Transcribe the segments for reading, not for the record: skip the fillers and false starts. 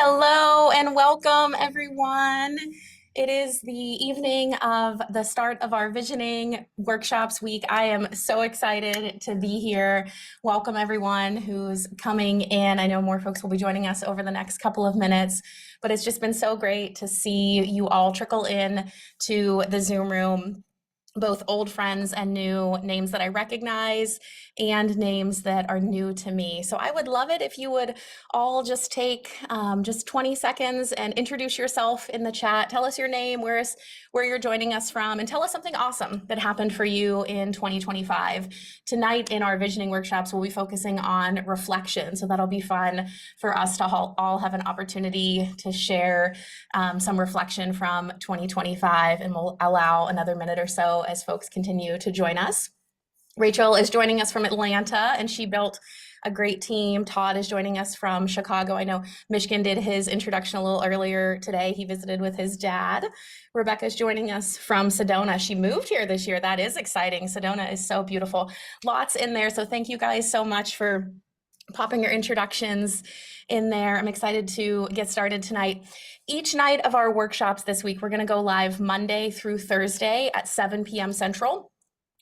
Hello and welcome, everyone. It is the evening of the start of our Visioning Workshops week. I am so excited to be here. Welcome, everyone who's coming in. I know more folks will be joining us over the next couple of minutes, but it's just been so great to see you all trickle in to the Zoom room, both old friends and new names that I recognize and names that are new to me. So I would love it if you would all just take just 20 seconds and introduce yourself in the chat. Tell us your name, where you're joining us from, and tell us something awesome that happened for you in 2025. Tonight in our visioning workshops, we'll be focusing on reflection. So that'll be fun for us to all have an opportunity to share some reflection from 2025, and we'll allow another minute or so as folks continue to join us. Rachel is joining us from Atlanta, and she built a great team. Todd is joining us from Chicago. I know Michigan did his introduction a little earlier today. He visited with his dad. Rebecca's joining us from Sedona. She moved here this year. That is exciting. Sedona is so beautiful. Lots in there. So thank you guys so much for popping your introductions in there. I'm excited to get started tonight. Each night of our workshops this week, we're going to go live Monday through Thursday at 7 p.m. Central.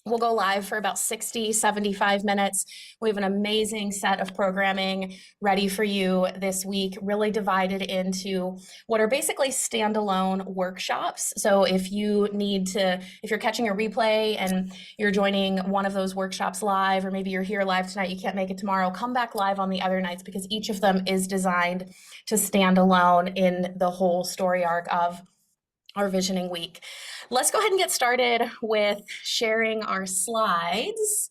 We'll go live for about 60, 75 minutes. We have an amazing set of programming ready for you this week, really divided into what are basically standalone workshops. So if you're catching a replay and you're joining one of those workshops live, or maybe you're here live tonight, you can't make it tomorrow, come back live on the other nights, because each of them is designed to stand alone in the whole story arc of our visioning week. Let's go ahead and get started with sharing our slides.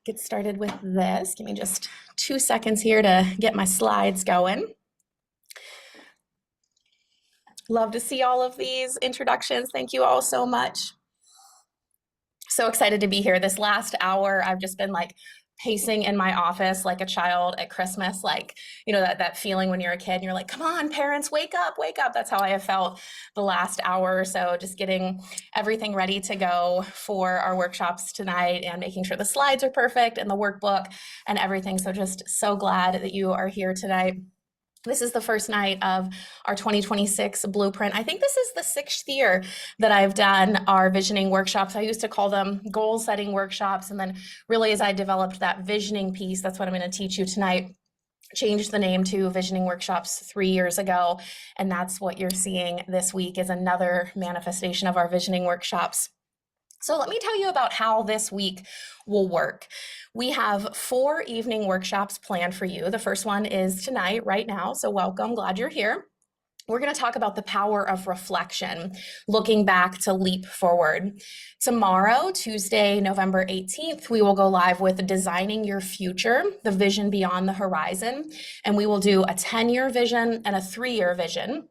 Get started with this. Give me just 2 seconds here to get my slides going. Love to see all of these introductions. Thank you all so much. So excited to be here. This last hour, I've just been pacing in my office like a child at Christmas, that feeling when you're a kid and you're like, come on, parents, wake up, wake up. That's how I have felt the last hour or so, just getting everything ready to go for our workshops tonight and making sure the slides are perfect and the workbook and everything. So just so glad that you are here tonight. This is the first night of our 2026 blueprint. I think this is the 6th year that I've done our visioning workshops. I used to call them goal setting workshops. And then really, as I developed that visioning piece, that's what I'm going to teach you tonight. Changed the name to Visioning Workshops 3 years ago. And that's what you're seeing this week, is another manifestation of our visioning workshops. So let me tell you about how this week will work. We have 4 evening workshops planned for you. The first one is tonight, right now. So welcome, glad you're here. We're going to talk about the power of reflection, looking back to leap forward. Tomorrow, Tuesday, November 18th, we will go live with Designing Your Future, the vision beyond the horizon. And we will do a 10-year vision and a 3-year vision.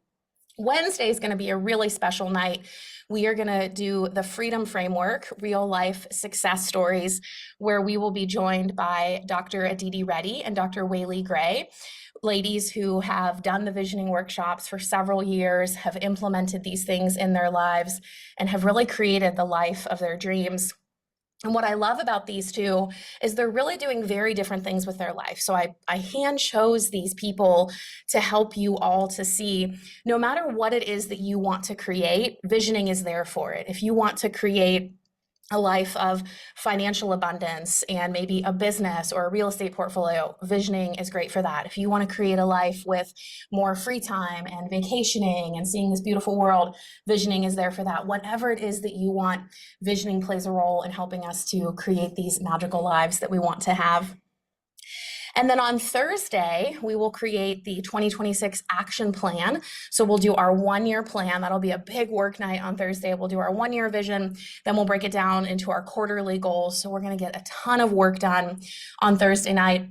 Wednesday is going to be a really special night. We are going to do the Freedom Framework, real life success stories, where we will be joined by Dr. Aditi Reddy and Dr. Whaley Gray, ladies who have done the visioning workshops for several years, have implemented these things in their lives, and have really created the life of their dreams. And what I love about these two is they're really doing very different things with their life. So I hand chose these people to help you all to see, no matter what it is that you want to create, visioning is there for it. If you want to create a life of financial abundance and maybe a business or a real estate portfolio, visioning is great for that. If you want to create a life with more free time and vacationing and seeing this beautiful world, visioning is there for that. Whatever it is that you want, visioning plays a role in helping us to create these magical lives that we want to have. And then on Thursday, we will create the 2026 action plan. So we'll do our 1-year plan. That'll be a big work night on Thursday. We'll do our 1-year vision. Then we'll break it down into our quarterly goals. So we're going to get a ton of work done on Thursday night.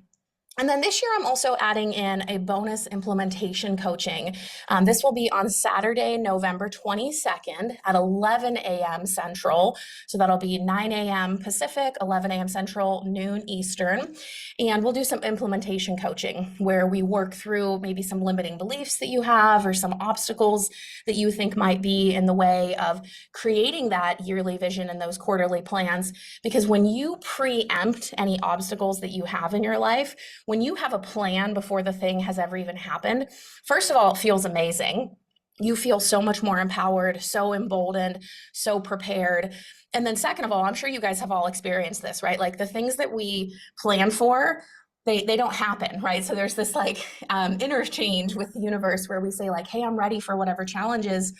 And then this year, I'm also adding in a bonus implementation coaching. This will be on Saturday, November 22nd at 11 a.m. Central. So that'll be 9 a.m. Pacific, 11 a.m. Central, noon Eastern. And we'll do some implementation coaching where we work through maybe some limiting beliefs that you have or some obstacles that you think might be in the way of creating that yearly vision and those quarterly plans. Because when you preempt any obstacles that you have in your life, when you have a plan before the thing has ever even happened, first of all, it feels amazing. You feel so much more empowered, so emboldened, so prepared. And then second of all, I'm sure you guys have all experienced this, right? Like the things that we plan for, they don't happen, right? So there's this like interchange with the universe where we say like, hey, I'm ready for whatever challenges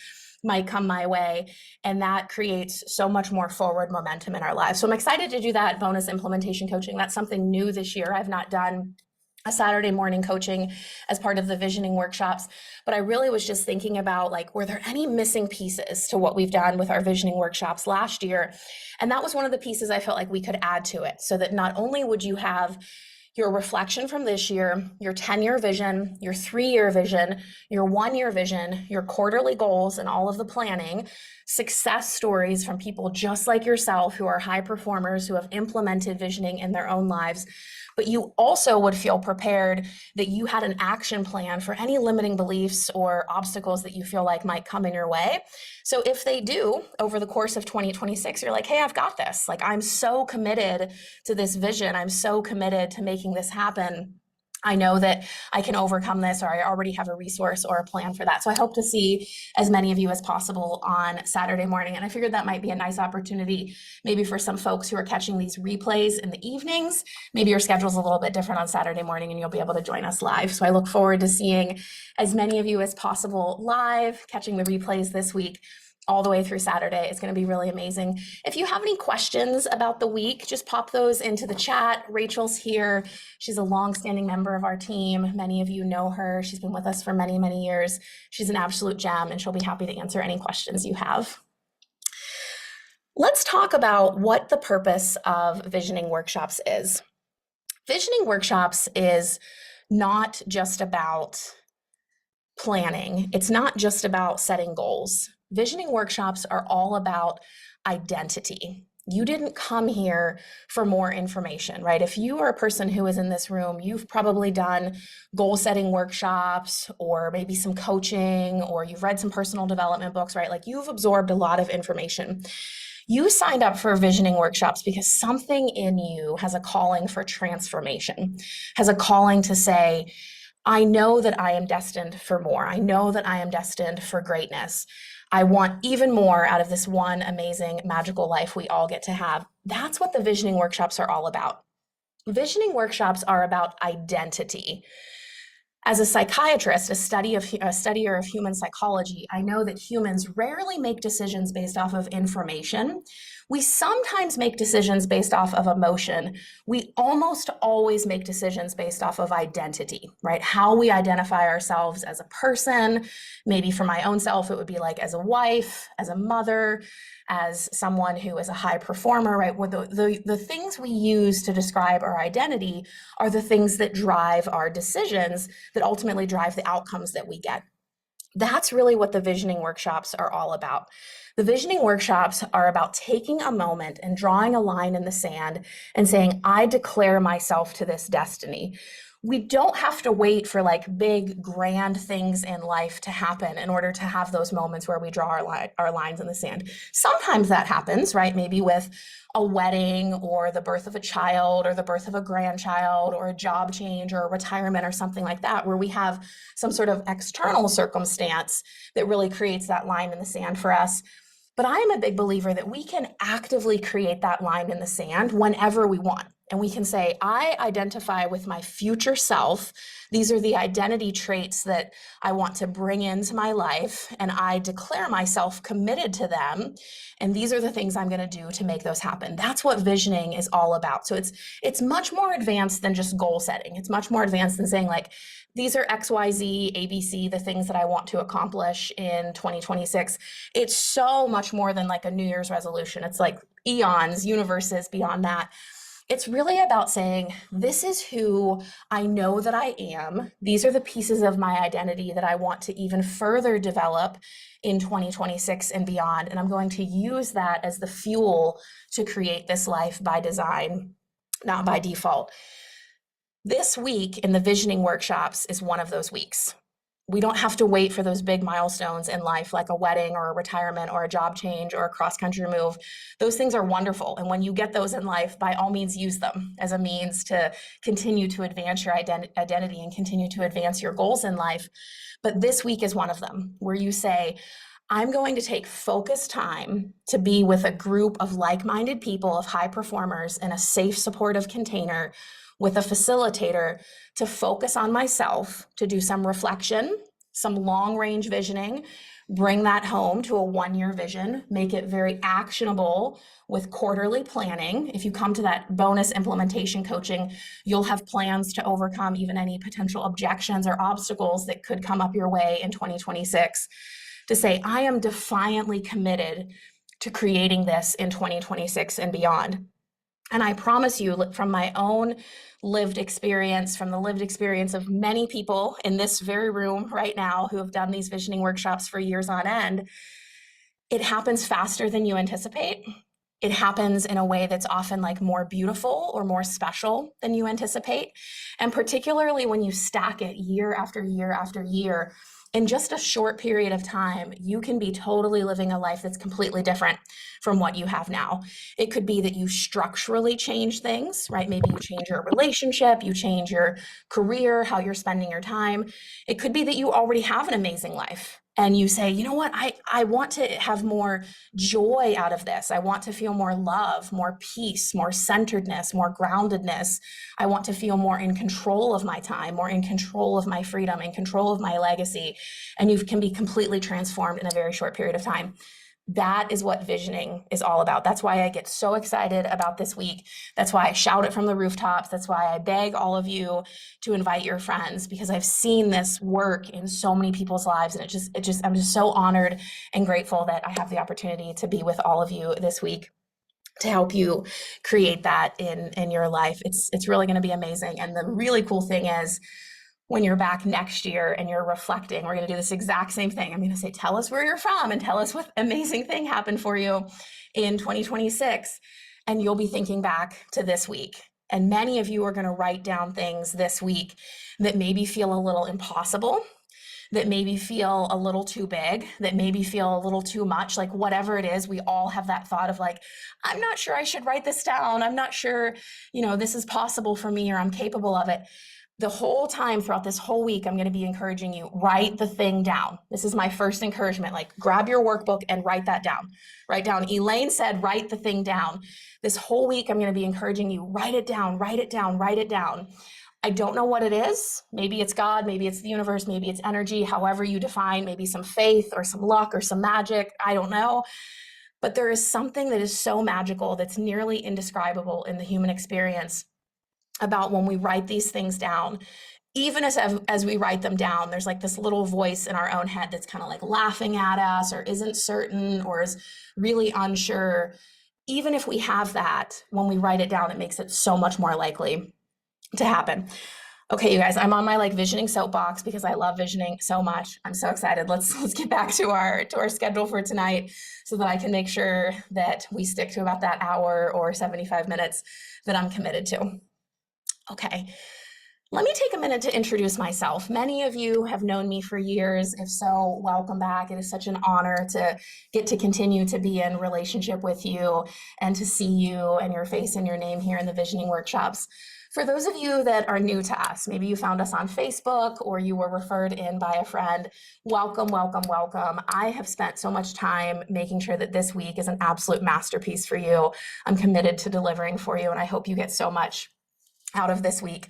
might come my way. And that creates so much more forward momentum in our lives. So I'm excited to do that bonus implementation coaching. That's something new this year. I've not done a Saturday morning coaching as part of the visioning workshops, but I really was just thinking about like, were there any missing pieces to what we've done with our visioning workshops last year? And that was one of the pieces I felt like we could add to it, so that not only would you have your reflection from this year, your 10-year vision, your 3-year vision, your 1-year vision, your quarterly goals, and all of the planning, success stories from people just like yourself who are high performers who have implemented visioning in their own lives. But you also would feel prepared that you had an action plan for any limiting beliefs or obstacles that you feel like might come in your way. So if they do over the course of 2026, you're like, hey, I've got this. Like, I'm so committed to this vision. I'm so committed to making this happen. I know that I can overcome this, or I already have a resource or a plan for that. So I hope to see as many of you as possible on Saturday morning. And I figured that might be a nice opportunity, maybe for some folks who are catching these replays in the evenings. Maybe your schedule's a little bit different on Saturday morning and you'll be able to join us live. So I look forward to seeing as many of you as possible live, catching the replays this week all the way through Saturday. It's going to be really amazing. If you have any questions about the week, just pop those into the chat. Rachel's here. She's a longstanding member of our team. Many of you know her. She's been with us for many, many years. She's an absolute gem, and she'll be happy to answer any questions you have. Let's talk about what the purpose of visioning workshops is. Visioning workshops is not just about planning. It's not just about setting goals. Visioning workshops are all about identity. You didn't come here for more information, right? If you are a person who is in this room, you've probably done goal setting workshops or maybe some coaching, or you've read some personal development books, right? Like, you've absorbed a lot of information. You signed up for visioning workshops because something in you has a calling for transformation, has a calling to say, I know that I am destined for more. I know that I am destined for greatness. I want even more out of this one amazing, magical life we all get to have. That's what the visioning workshops are all about. Visioning workshops are about identity. As a psychiatrist, a studier of human psychology, I know that humans rarely make decisions based off of information. We sometimes make decisions based off of emotion. We almost always make decisions based off of identity, right? How we identify ourselves as a person. Maybe for my own self, it would be like as a wife, as a mother, as someone who is a high performer, right? The things we use to describe our identity are the things that drive our decisions, that ultimately drive the outcomes that we get. That's really what the visioning workshops are all about. The visioning workshops are about taking a moment and drawing a line in the sand and saying, I declare myself to this destiny. We don't have to wait for like big, grand things in life to happen in order to have those moments where we draw our lines in the sand. Sometimes that happens, right? Maybe with a wedding or the birth of a child or the birth of a grandchild or a job change or a retirement or something like that, where we have some sort of external circumstance that really creates that line in the sand for us. But I am a big believer that we can actively create that line in the sand whenever we want. And we can say, I identify with my future self. These are the identity traits that I want to bring into my life, and I declare myself committed to them. And these are the things I'm going to do to make those happen. That's what visioning is all about. So it's much more advanced than just goal setting. It's much more advanced than saying like, these are X, Y, Z, ABC, the things that I want to accomplish in 2026. It's so much more than like a New Year's resolution. It's like eons, universes beyond that. It's really about saying, this is who I know that I am. These are the pieces of my identity that I want to even further develop in 2026 and beyond. And I'm going to use that as the fuel to create this life by design, not by default. This week in the visioning workshops is one of those weeks. We don't have to wait for those big milestones in life, like a wedding or a retirement or a job change or a cross-country move. Those things are wonderful. And when you get those in life, by all means, use them as a means to continue to advance your identity and continue to advance your goals in life. But this week is one of them where you say, I'm going to take focused time to be with a group of like-minded people, of high performers in a safe, supportive container with a facilitator to focus on myself, to do some reflection, some long-range visioning, bring that home to a one-year vision, make it very actionable with quarterly planning. If you come to that bonus implementation coaching, you'll have plans to overcome even any potential objections or obstacles that could come up your way in 2026. To say, I am defiantly committed to creating this in 2026 and beyond. And I promise you, from my own lived experience, from the lived experience of many people in this very room right now who have done these visioning workshops for years on end, it happens faster than you anticipate. It happens in a way that's often like more beautiful or more special than you anticipate. And particularly when you stack it year after year after year, in just a short period of time, you can be totally living a life that's completely different from what you have now. It could be that you structurally change things, right? Maybe you change your relationship, you change your career, how you're spending your time. It could be that you already have an amazing life and you say, you know what, I want to have more joy out of this. I want to feel more love, more peace, more centeredness, more groundedness. I want to feel more in control of my time, more in control of my freedom, in control of my legacy. And you can be completely transformed in a very short period of time. That is what visioning is all about. That's why I get so excited about this week. That's why I shout it from the rooftops. That's why I beg all of you to invite your friends, because I've seen this work in so many people's lives. And I'm just so honored and grateful that I have the opportunity to be with all of you this week to help you create that in your life. It's really going to be amazing. And the really cool thing is, when you're back next year and you're reflecting, we're going to do this exact same thing. I'm going to say, tell us where you're from and tell us what amazing thing happened for you in 2026. And you'll be thinking back to this week. And many of you are going to write down things this week that maybe feel a little impossible, that maybe feel a little too big, that maybe feel a little too much, like whatever it is, we all have that thought of like, I'm not sure I should write this down. I'm not sure, this is possible for me or I'm capable of it. The whole time throughout this whole week, I'm going to be encouraging you, write the thing down. This is my first encouragement. Like, grab your workbook and write that down. Write down. Elaine said, write the thing down. This whole week, I'm going to be encouraging you, write it down, write it down, write it down. I don't know what it is. Maybe it's God, maybe it's the universe, maybe it's energy, however you define, maybe some faith or some luck or some magic. I don't know. But there is something that is so magical, that's nearly indescribable in the human experience about when we write these things down. Even as we write them down, there's like this little voice in our own head that's kind of like laughing at us or isn't certain or is really unsure. Even if we have that, when we write it down, it makes it so much more likely to happen. Okay, you guys, I'm on my visioning soapbox because I love visioning so much. I'm so excited. Let's get back to our schedule for tonight so that I can make sure that we stick to about that hour or 75 minutes that I'm committed to. Okay, let me take a minute to introduce myself. Many of you have known me for years. If so, welcome back. It is such an honor to get to continue to be in relationship with you and to see you and your face and your name here in the visioning workshops. For those of you that are new to us, maybe you found us on Facebook or you were referred in by a friend, welcome, welcome, welcome. I have spent so much time making sure that this week is an absolute masterpiece for you. I'm committed to delivering for you, and I hope you get so much out of this week.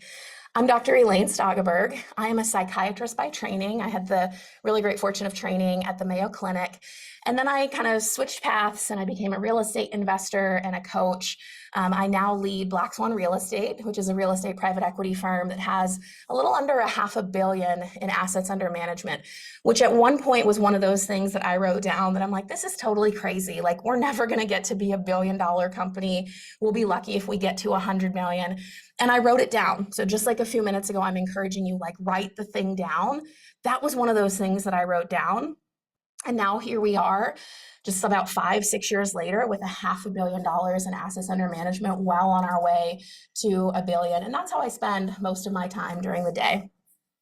I'm Dr. Elaine Stageberg. I am a psychiatrist by training. I had the really great fortune of training at the Mayo Clinic. And then I kind of switched paths and I became a real estate investor and a coach. I now lead Black Swan Real Estate, which is a real estate private equity firm that has a little under $500 million in assets under management, which at one point was one of those things that I wrote down that I'm like, this is totally crazy. Like, we're never going to get to be $1 billion company. We'll be lucky if we get to 100 million. And I wrote it down. So just like a few minutes ago, I'm encouraging you, write the thing down. That was one of those things that I wrote down. And now here we are, just about 5-6 years later, with $500 million in assets under management, well on our way to $1 billion. And that's how I spend most of my time during the day.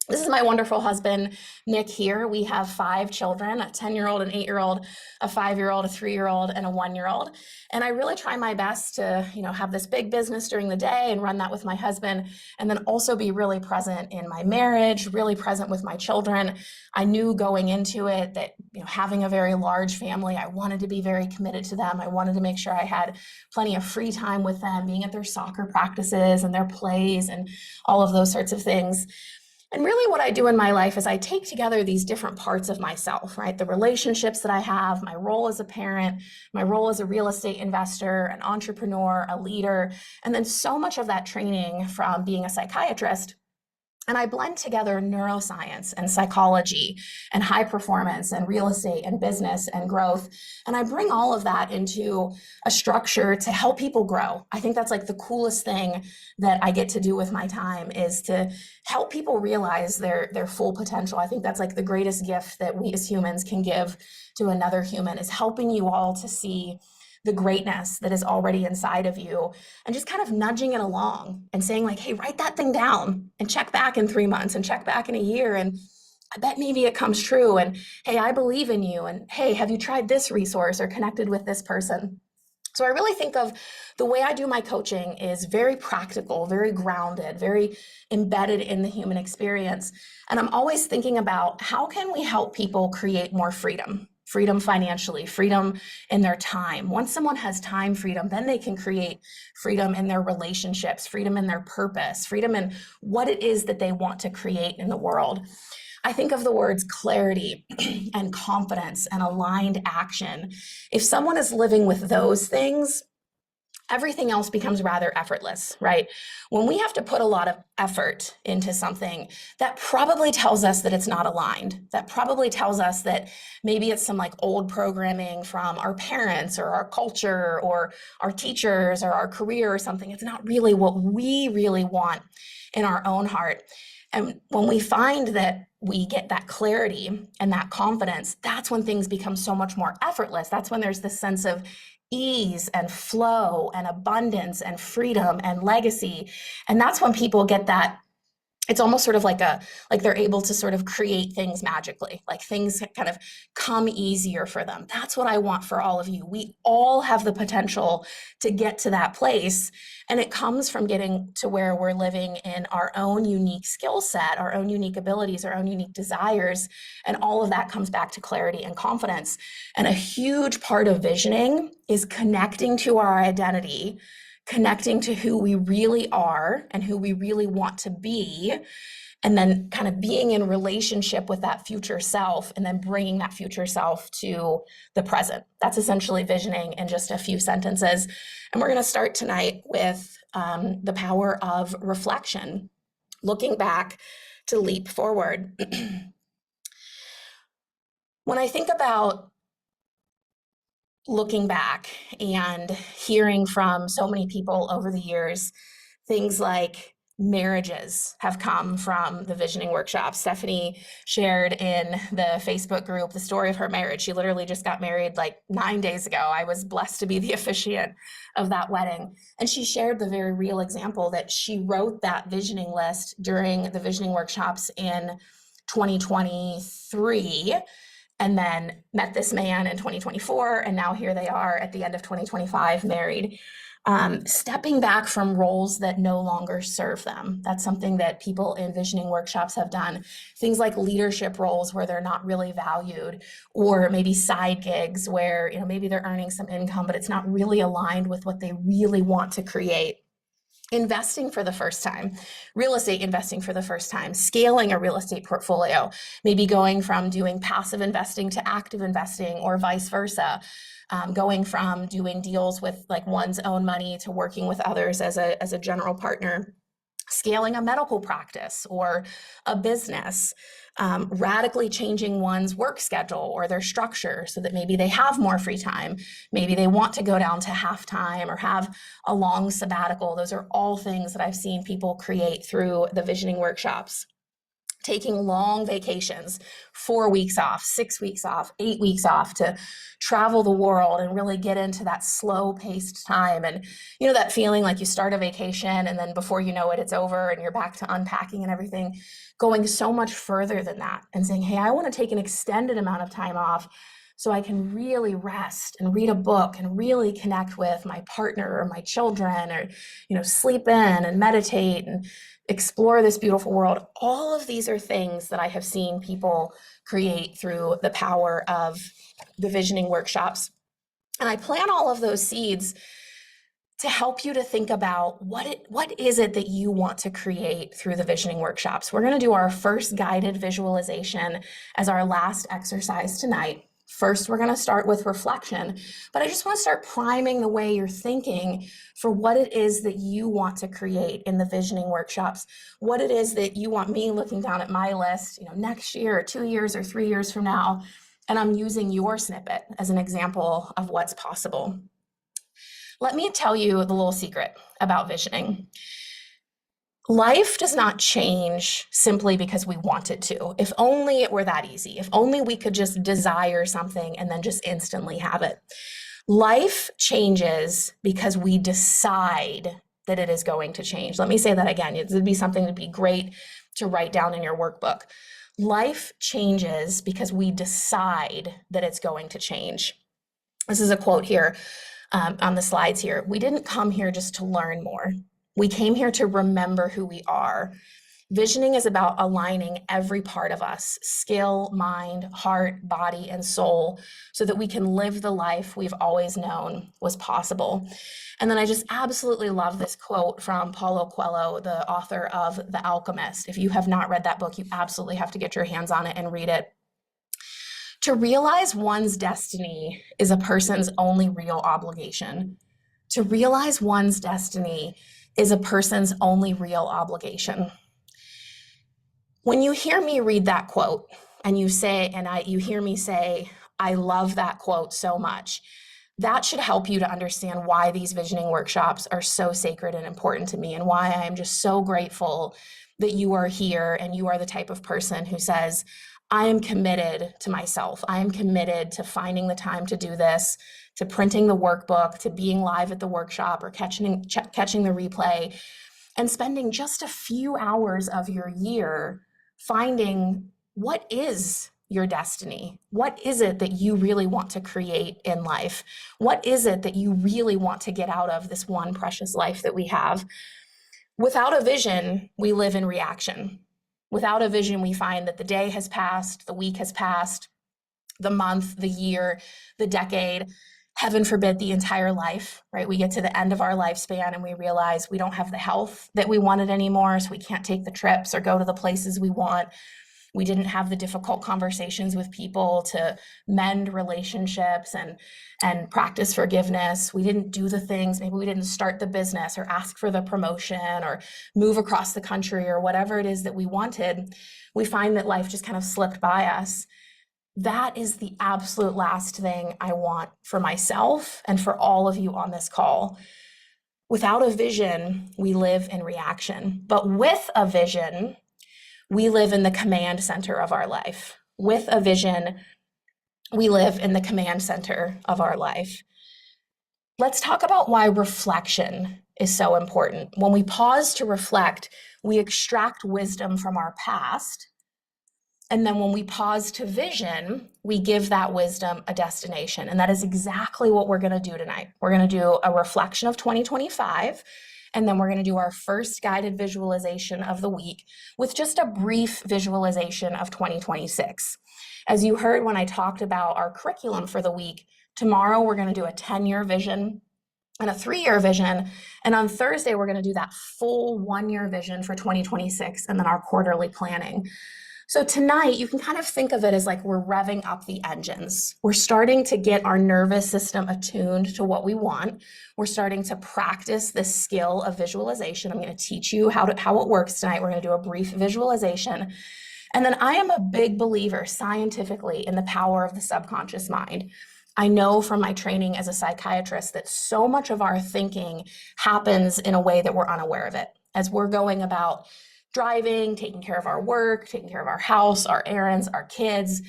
This is my wonderful husband, Nick, here. We have 5 children, a 10-year-old, an 8-year-old, a 5-year-old, a 3-year-old, and a 1-year-old. And I really try my best to, have this big business during the day and run that with my husband, and then also be really present in my marriage, really present with my children. I knew going into it that, having a very large family, I wanted to be very committed to them. I wanted to make sure I had plenty of free time with them, being at their soccer practices and their plays and all of those sorts of things. And really what I do in my life is I take together these different parts of myself, right? The relationships that I have, my role as a parent, my role as a real estate investor, an entrepreneur, a leader, and then so much of that training from being a psychiatrist. And I blend together neuroscience and psychology and high performance and real estate and business and growth. And I bring all of that into a structure to help people grow. I think that's like the coolest thing that I get to do with my time, is to help people realize their full potential. I think that's like the greatest gift that we as humans can give to another human, is helping you all to see the greatness that is already inside of you, and just kind of nudging it along and saying like, hey, write that thing down and check back in 3 months and check back in a year. And I bet maybe it comes true. And hey, I believe in you. And hey, have you tried this resource or connected with this person? So I really think of the way I do my coaching is very practical, very grounded, very embedded in the human experience. And I'm always thinking about, how can we help people create more freedom? Freedom financially, freedom in their time. Once someone has time freedom, then they can create freedom in their relationships, freedom in their purpose, freedom in what it is that they want to create in the world. I think of the words clarity and confidence and aligned action. If someone is living with those things, everything else becomes rather effortless, right? When we have to put a lot of effort into something, that probably tells us that it's not aligned. That probably tells us that maybe it's some like old programming from our parents or our culture or our teachers or our career or something. It's not really what we really want in our own heart. And when we find that we get that clarity and that confidence, that's when things become so much more effortless. That's when there's this sense of ease and flow and abundance and freedom and legacy. And that's when people get that. It's almost sort of like they're able to sort of create things magically, like things kind of come easier for them. That's what I want for all of you. We all have the potential to get to that place. And it comes from getting to where we're living in our own unique skill set, our own unique abilities, our own unique desires. And all of that comes back to clarity and confidence. And a huge part of visioning is connecting to our identity, connecting to who we really are and who we really want to be, and then kind of being in relationship with that future self, and then bringing that future self to the present. That's essentially visioning in just a few sentences. And we're going to start tonight with the power of reflection, looking back to leap forward. When I think about looking back and hearing from so many people over the years, things like marriages have come from the visioning workshop. Stephanie shared in the Facebook group the story of her marriage. She literally just got married like 9 days ago. I was blessed to be the officiant of that wedding. And she shared the very real example that she wrote that visioning list during the visioning workshops in 2023, and then met this man in 2024, and now here they are at the end of 2025, married. Stepping back from roles that no longer serve them. That's something that people in visioning workshops have done. Things like leadership roles where they're not really valued, or maybe side gigs where maybe they're earning some income, but it's not really aligned with what they really want to create. Investing for the first time, real estate investing for the first time, scaling a real estate portfolio, maybe going from doing passive investing to active investing, or vice versa, going from doing deals with like one's own money to working with others as a general partner, scaling a medical practice or a business, radically changing one's work schedule or their structure so that maybe they have more free time. Maybe they want to go down to half time or have a long sabbatical. Those are all things that I've seen people create through the visioning workshops. taking long vacations, 4 weeks off, 6 weeks off, 8 weeks off to travel the world and really get into that slow paced time. And you know, that feeling like you start a vacation and then before you know it, it's over and you're back to unpacking and everything, going so much further than that and saying, hey, I want to take an extended amount of time off so I can really rest and read a book and really connect with my partner or my children, or, you know, sleep in and meditate and explore this beautiful world. All of these are things that I have seen people create through the power of the visioning workshops. And I plant all of those seeds to help you to think about what is it that you want to create through the visioning workshops. We're going to do our first guided visualization as our last exercise tonight. First, we're going to start with reflection, but I just want to start priming the way you're thinking for what it is that you want to create in the visioning workshops, what it is that you want me looking down at my list, you know, next year or 2 years or 3 years from now, and I'm using your snippet as an example of what's possible. Let me tell you the little secret about visioning. Life does not change simply because we want it to. If only it were that easy. If only we could just desire something and then just instantly have it. Life changes because we decide that it is going to change. Let me say that again. It would be something that'd be great to write down in your workbook. Life changes because we decide that it's going to change. This is a quote here on the slides here. We didn't come here just to learn more. We came here to remember who we are. Visioning is about aligning every part of us, skill, mind, heart, body, and soul, so that we can live the life we've always known was possible. And then I just absolutely love this quote from Paulo Coelho, the author of The Alchemist. If you have not read that book, you absolutely have to get your hands on it and read it. To realize one's destiny is a person's only real obligation. To realize one's destiny is a person's only real obligation. When you hear me read that quote and you hear me say, I love that quote so much, that should help you to understand why these visioning workshops are so sacred and important to me, and why I am just so grateful that you are here and you are the type of person who says, I am committed to myself. I am committed to finding the time to do this, to printing the workbook, to being live at the workshop or catching the replay, and spending just a few hours of your year finding what is your destiny. What is it that you really want to create in life? What is it that you really want to get out of this one precious life that we have? Without a vision, we live in reaction. Without a vision, we find that the day has passed, the week has passed, the month, the year, the decade, heaven forbid, the entire life, right? We get to the end of our lifespan and we realize we don't have the health that we wanted anymore, so we can't take the trips or go to the places we want. We didn't have the difficult conversations with people to mend relationships and practice forgiveness. We didn't do the things, maybe we didn't start the business or ask for the promotion or move across the country or whatever it is that we wanted. We find that life just kind of slipped by us. That is the absolute last thing I want for myself and for all of you on this call. Without a vision, we live in reaction. But with a vision, we live in the command center of our life. With a vision, we live in the command center of our life. Let's talk about why reflection is so important. When we pause to reflect, we extract wisdom from our past. And then when we pause to vision, we give that wisdom a destination. And that is exactly what we're going to do tonight. We're going to do a reflection of 2025. And then we're going to do our first guided visualization of the week with just a brief visualization of 2026. As you heard when I talked about our curriculum for the week, tomorrow we're going to do a 10-year vision and a 3-year vision. And on Thursday, we're going to do that full 1-year vision for 2026 and then our quarterly planning. So tonight, you can kind of think of it as like we're revving up the engines. We're starting to get our nervous system attuned to what we want. We're starting to practice this skill of visualization. I'm going to teach you how it works tonight. We're going to do a brief visualization. And then I am a big believer scientifically in the power of the subconscious mind. I know from my training as a psychiatrist that so much of our thinking happens in a way that we're unaware of it. As we're going about driving, taking care of our work, taking care of our house, our errands, our kids.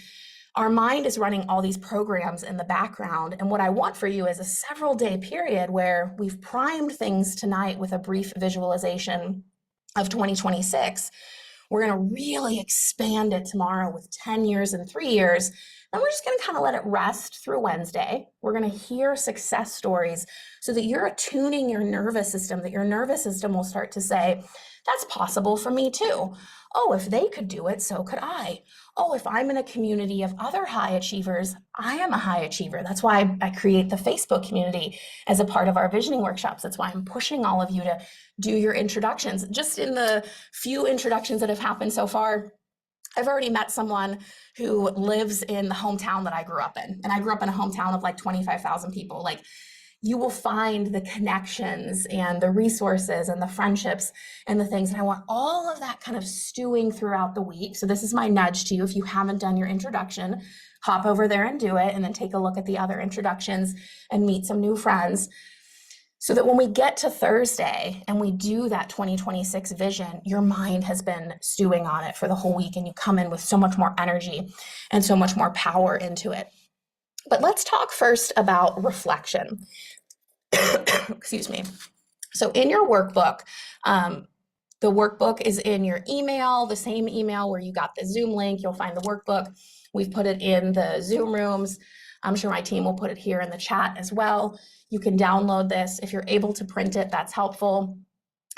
Our mind is running all these programs in the background. And what I want for you is a several day period where we've primed things tonight with a brief visualization of 2026. We're going to really expand it tomorrow with 10 years and 3 years. Then we're just going to kind of let it rest through Wednesday. We're going to hear success stories so that you're attuning your nervous system, that your nervous system will start to say, that's possible for me too. Oh, if they could do it, so could I. Oh, if I'm in a community of other high achievers, I am a high achiever. That's why I create the Facebook community as a part of our visioning workshops. That's why I'm pushing all of you to do your introductions. Just in the few introductions that have happened so far, I've already met someone who lives in the hometown that I grew up in. And I grew up in a hometown of like 25,000 people. Like, you will find the connections and the resources and the friendships and the things. And I want all of that kind of stewing throughout the week. So this is my nudge to you. If you haven't done your introduction, hop over there and do it, and then take a look at the other introductions and meet some new friends. So that when we get to Thursday and we do that 2026 vision, your mind has been stewing on it for the whole week, and you come in with so much more energy and so much more power into it. But let's talk first about reflection. Excuse me. So in your workbook, the workbook is in your email, the same email where you got the Zoom link. You'll find the workbook. We've put it in the Zoom rooms. I'm sure my team will put it here in the chat as well. You can download this. If you're able to print it, that's helpful.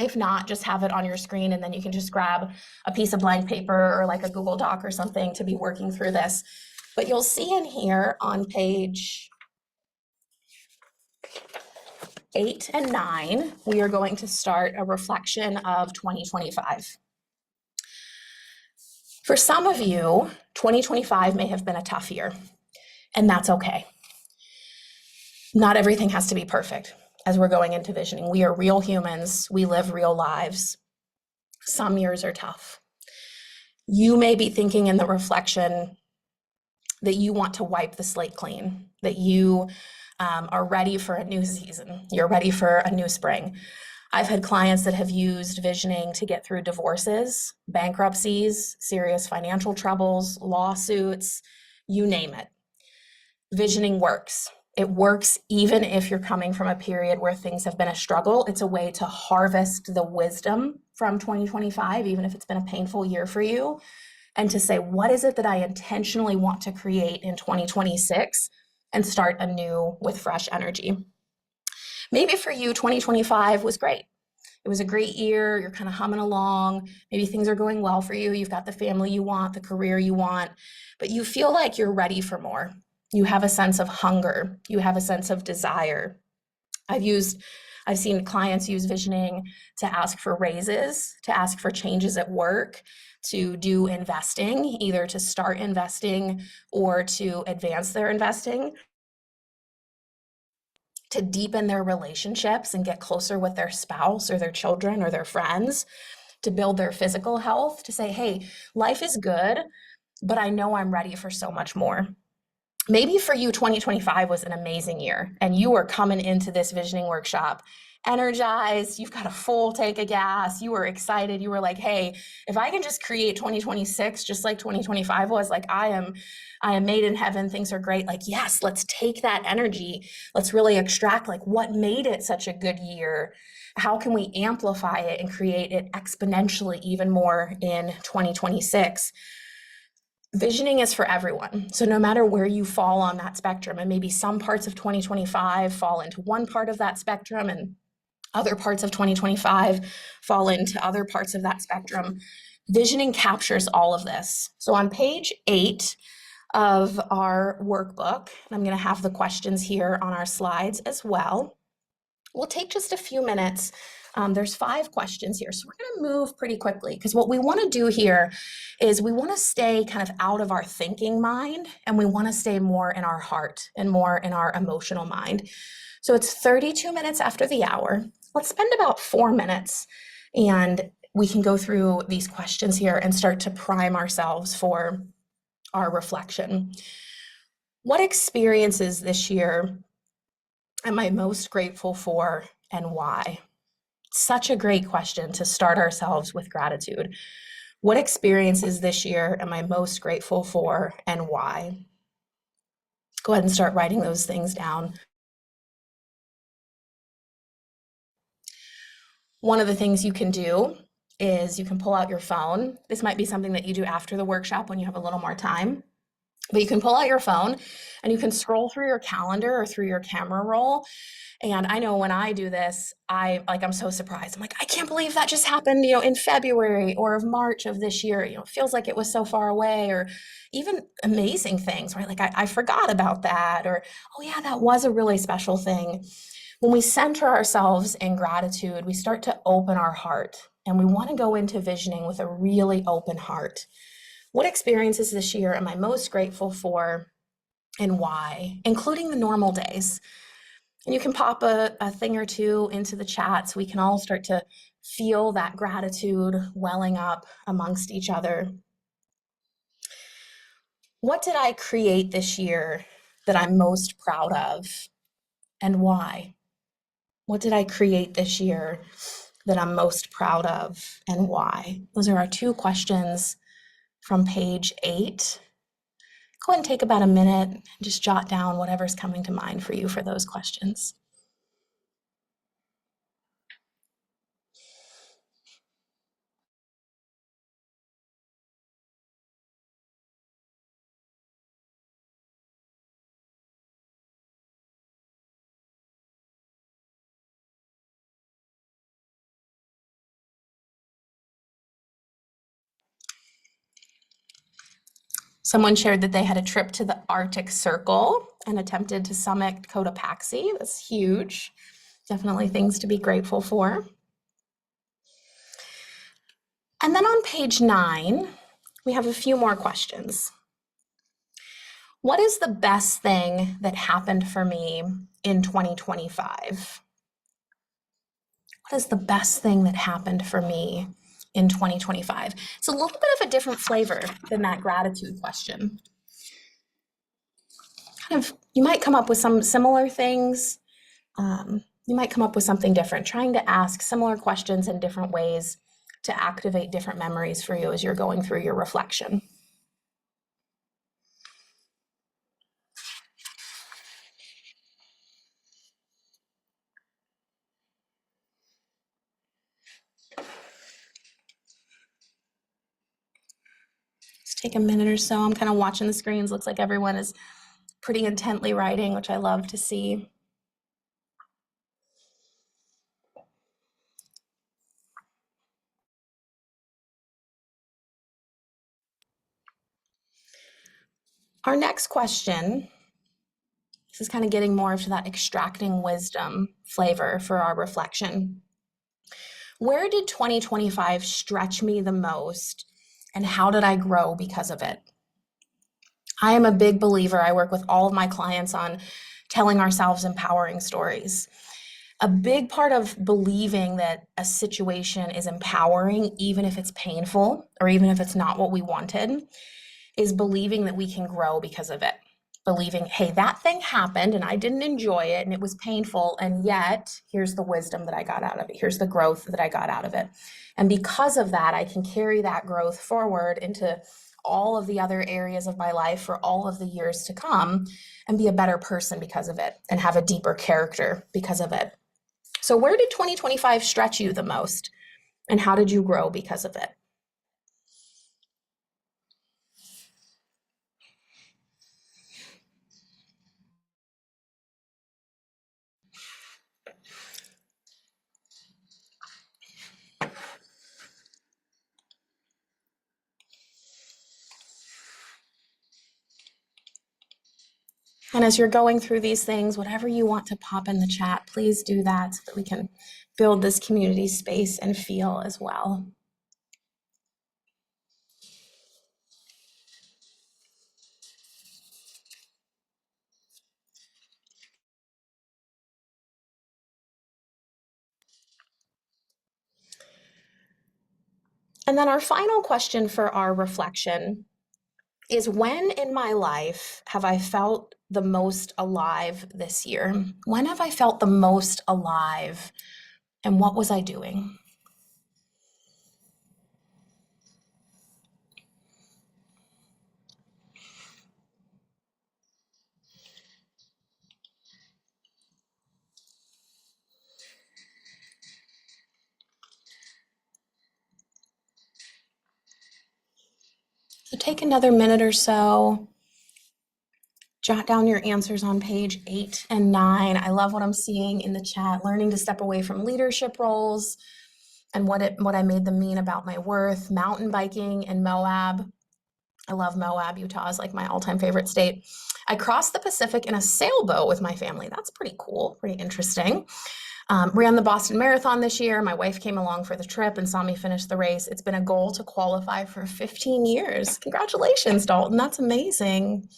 If not, just have it on your screen, and then you can just grab a piece of blank paper or like a Google Doc or something to be working through this. But you'll see in here on page 8 and 9, we are going to start a reflection of 2025. For some of you, 2025 may have been a tough year, and that's okay. Not everything has to be perfect as we're going into visioning. We are real humans. We live real lives. Some years are tough. You may be thinking in the reflection that you want to wipe the slate clean, that you are ready for a new season. You're ready for a new spring. I've had clients that have used visioning to get through divorces, bankruptcies, serious financial troubles, lawsuits, you name it. Visioning works. It works even if you're coming from a period where things have been a struggle. It's a way to harvest the wisdom from 2025, even if it's been a painful year for you, and to say, what is it that I intentionally want to create in 2026 and start anew with fresh energy. Maybe for you, 2025 was great. It was a great year. You're kind of humming along. Maybe things are going well for you. You've got the family you want, the career you want, but you feel like you're ready for more. You have a sense of hunger. You have a sense of desire. I've seen clients use visioning to ask for raises, to ask for changes at work, to do investing, either to start investing or to advance their investing, to deepen their relationships and get closer with their spouse or their children or their friends, to build their physical health, to say, hey, life is good, but I know I'm ready for so much more. Maybe for you, 2025 was an amazing year, and you were coming into this visioning workshop energized. You've got a full tank of gas. You were excited. You were like, hey, if I can just create 2026 just like 2025 was, like, I am made in heaven. Things are great. Like, yes, let's take that energy. Let's really extract, like, what made it such a good year? How can we amplify it and create it exponentially even more in 2026? Visioning is for everyone. So no matter where you fall on that spectrum, and maybe some parts of 2025 fall into one part of that spectrum and other parts of 2025 fall into other parts of that spectrum, visioning captures all of this. So on page 8 of our workbook, I'm going to have the questions here on our slides as well. We'll take just a few minutes. There's 5 questions here, so we're going to move pretty quickly, because what we want to do here is we want to stay kind of out of our thinking mind, and we want to stay more in our heart and more in our emotional mind. So it's 32 minutes after the hour. Let's spend about 4 minutes, and we can go through these questions here and start to prime ourselves for our reflection. What experiences this year am I most grateful for, and why? Such a great question to start ourselves with gratitude. What experiences this year am I most grateful for and why? Go ahead and start writing those things down. One of the things you can do is you can pull out your phone. This might be something that you do after the workshop when you have a little more time. But you can pull out your phone and you can scroll through your calendar or through your camera roll. And I know when I do this, I'm so surprised. I'm like, I can't believe that just happened, in February or of March of this year. It feels like it was so far away, or even amazing things, right? Like I forgot about that, or, oh yeah, that was a really special thing. When we center ourselves in gratitude, we start to open our heart, and we want to go into visioning with a really open heart. What experiences this year am I most grateful for and why, including the normal days? And you can pop a thing or two into the chat so we can all start to feel that gratitude welling up amongst each other. What did I create this year that I'm most proud of and why? What did I create this year that I'm most proud of and why? Those are our two questions from page 8. Go ahead and take about a minute and just jot down whatever's coming to mind for you for those questions. Someone shared that they had a trip to the Arctic Circle and attempted to summit Cotopaxi. That's huge. Definitely things to be grateful for. And then on page 9, we have a few more questions. What is the best thing that happened for me in 2025? What is the best thing that happened for me in 2025? It's a little bit of a different flavor than that gratitude question. You might come up with some similar things. You might come up with something different, trying to ask similar questions in different ways to activate different memories for you as you're going through your reflection. Just take a minute or so. I'm kind of watching the screens. Looks like everyone is pretty intently writing, which I love to see. Our next question, this is kind of getting more into that extracting wisdom flavor for our reflection. Where did 2025 stretch me the most, and how did I grow because of it? I am a big believer. I work with all of my clients on telling ourselves empowering stories. A big part of believing that a situation is empowering, even if it's painful or even if it's not what we wanted, is believing that we can grow because of it. Believing, hey, that thing happened and I didn't enjoy it and it was painful, and yet here's the wisdom that I got out of it. Here's the growth that I got out of it. And because of that, I can carry that growth forward into all of the other areas of my life for all of the years to come and be a better person because of it and have a deeper character because of it. So where did 2025 stretch you the most, and how did you grow because of it? And as you're going through these things, whatever you want to pop in the chat, please do that so that we can build this community space and feel as well. And then our final question for our reflection is, when in my life have I felt the most alive this year? When have I felt the most alive And what was I doing? So take another minute or so. Jot down your answers on page 8 and 9. I love what I'm seeing in the chat, learning to step away from leadership roles and what I made them mean about my worth. Mountain biking in Moab. I love Moab. Utah is like my all-time favorite state. I crossed the Pacific in a sailboat with my family. That's pretty cool, pretty interesting. Ran the Boston Marathon this year. My wife came along for the trip and saw me finish the race. It's been a goal to qualify for 15 years. Congratulations, Dalton. That's amazing.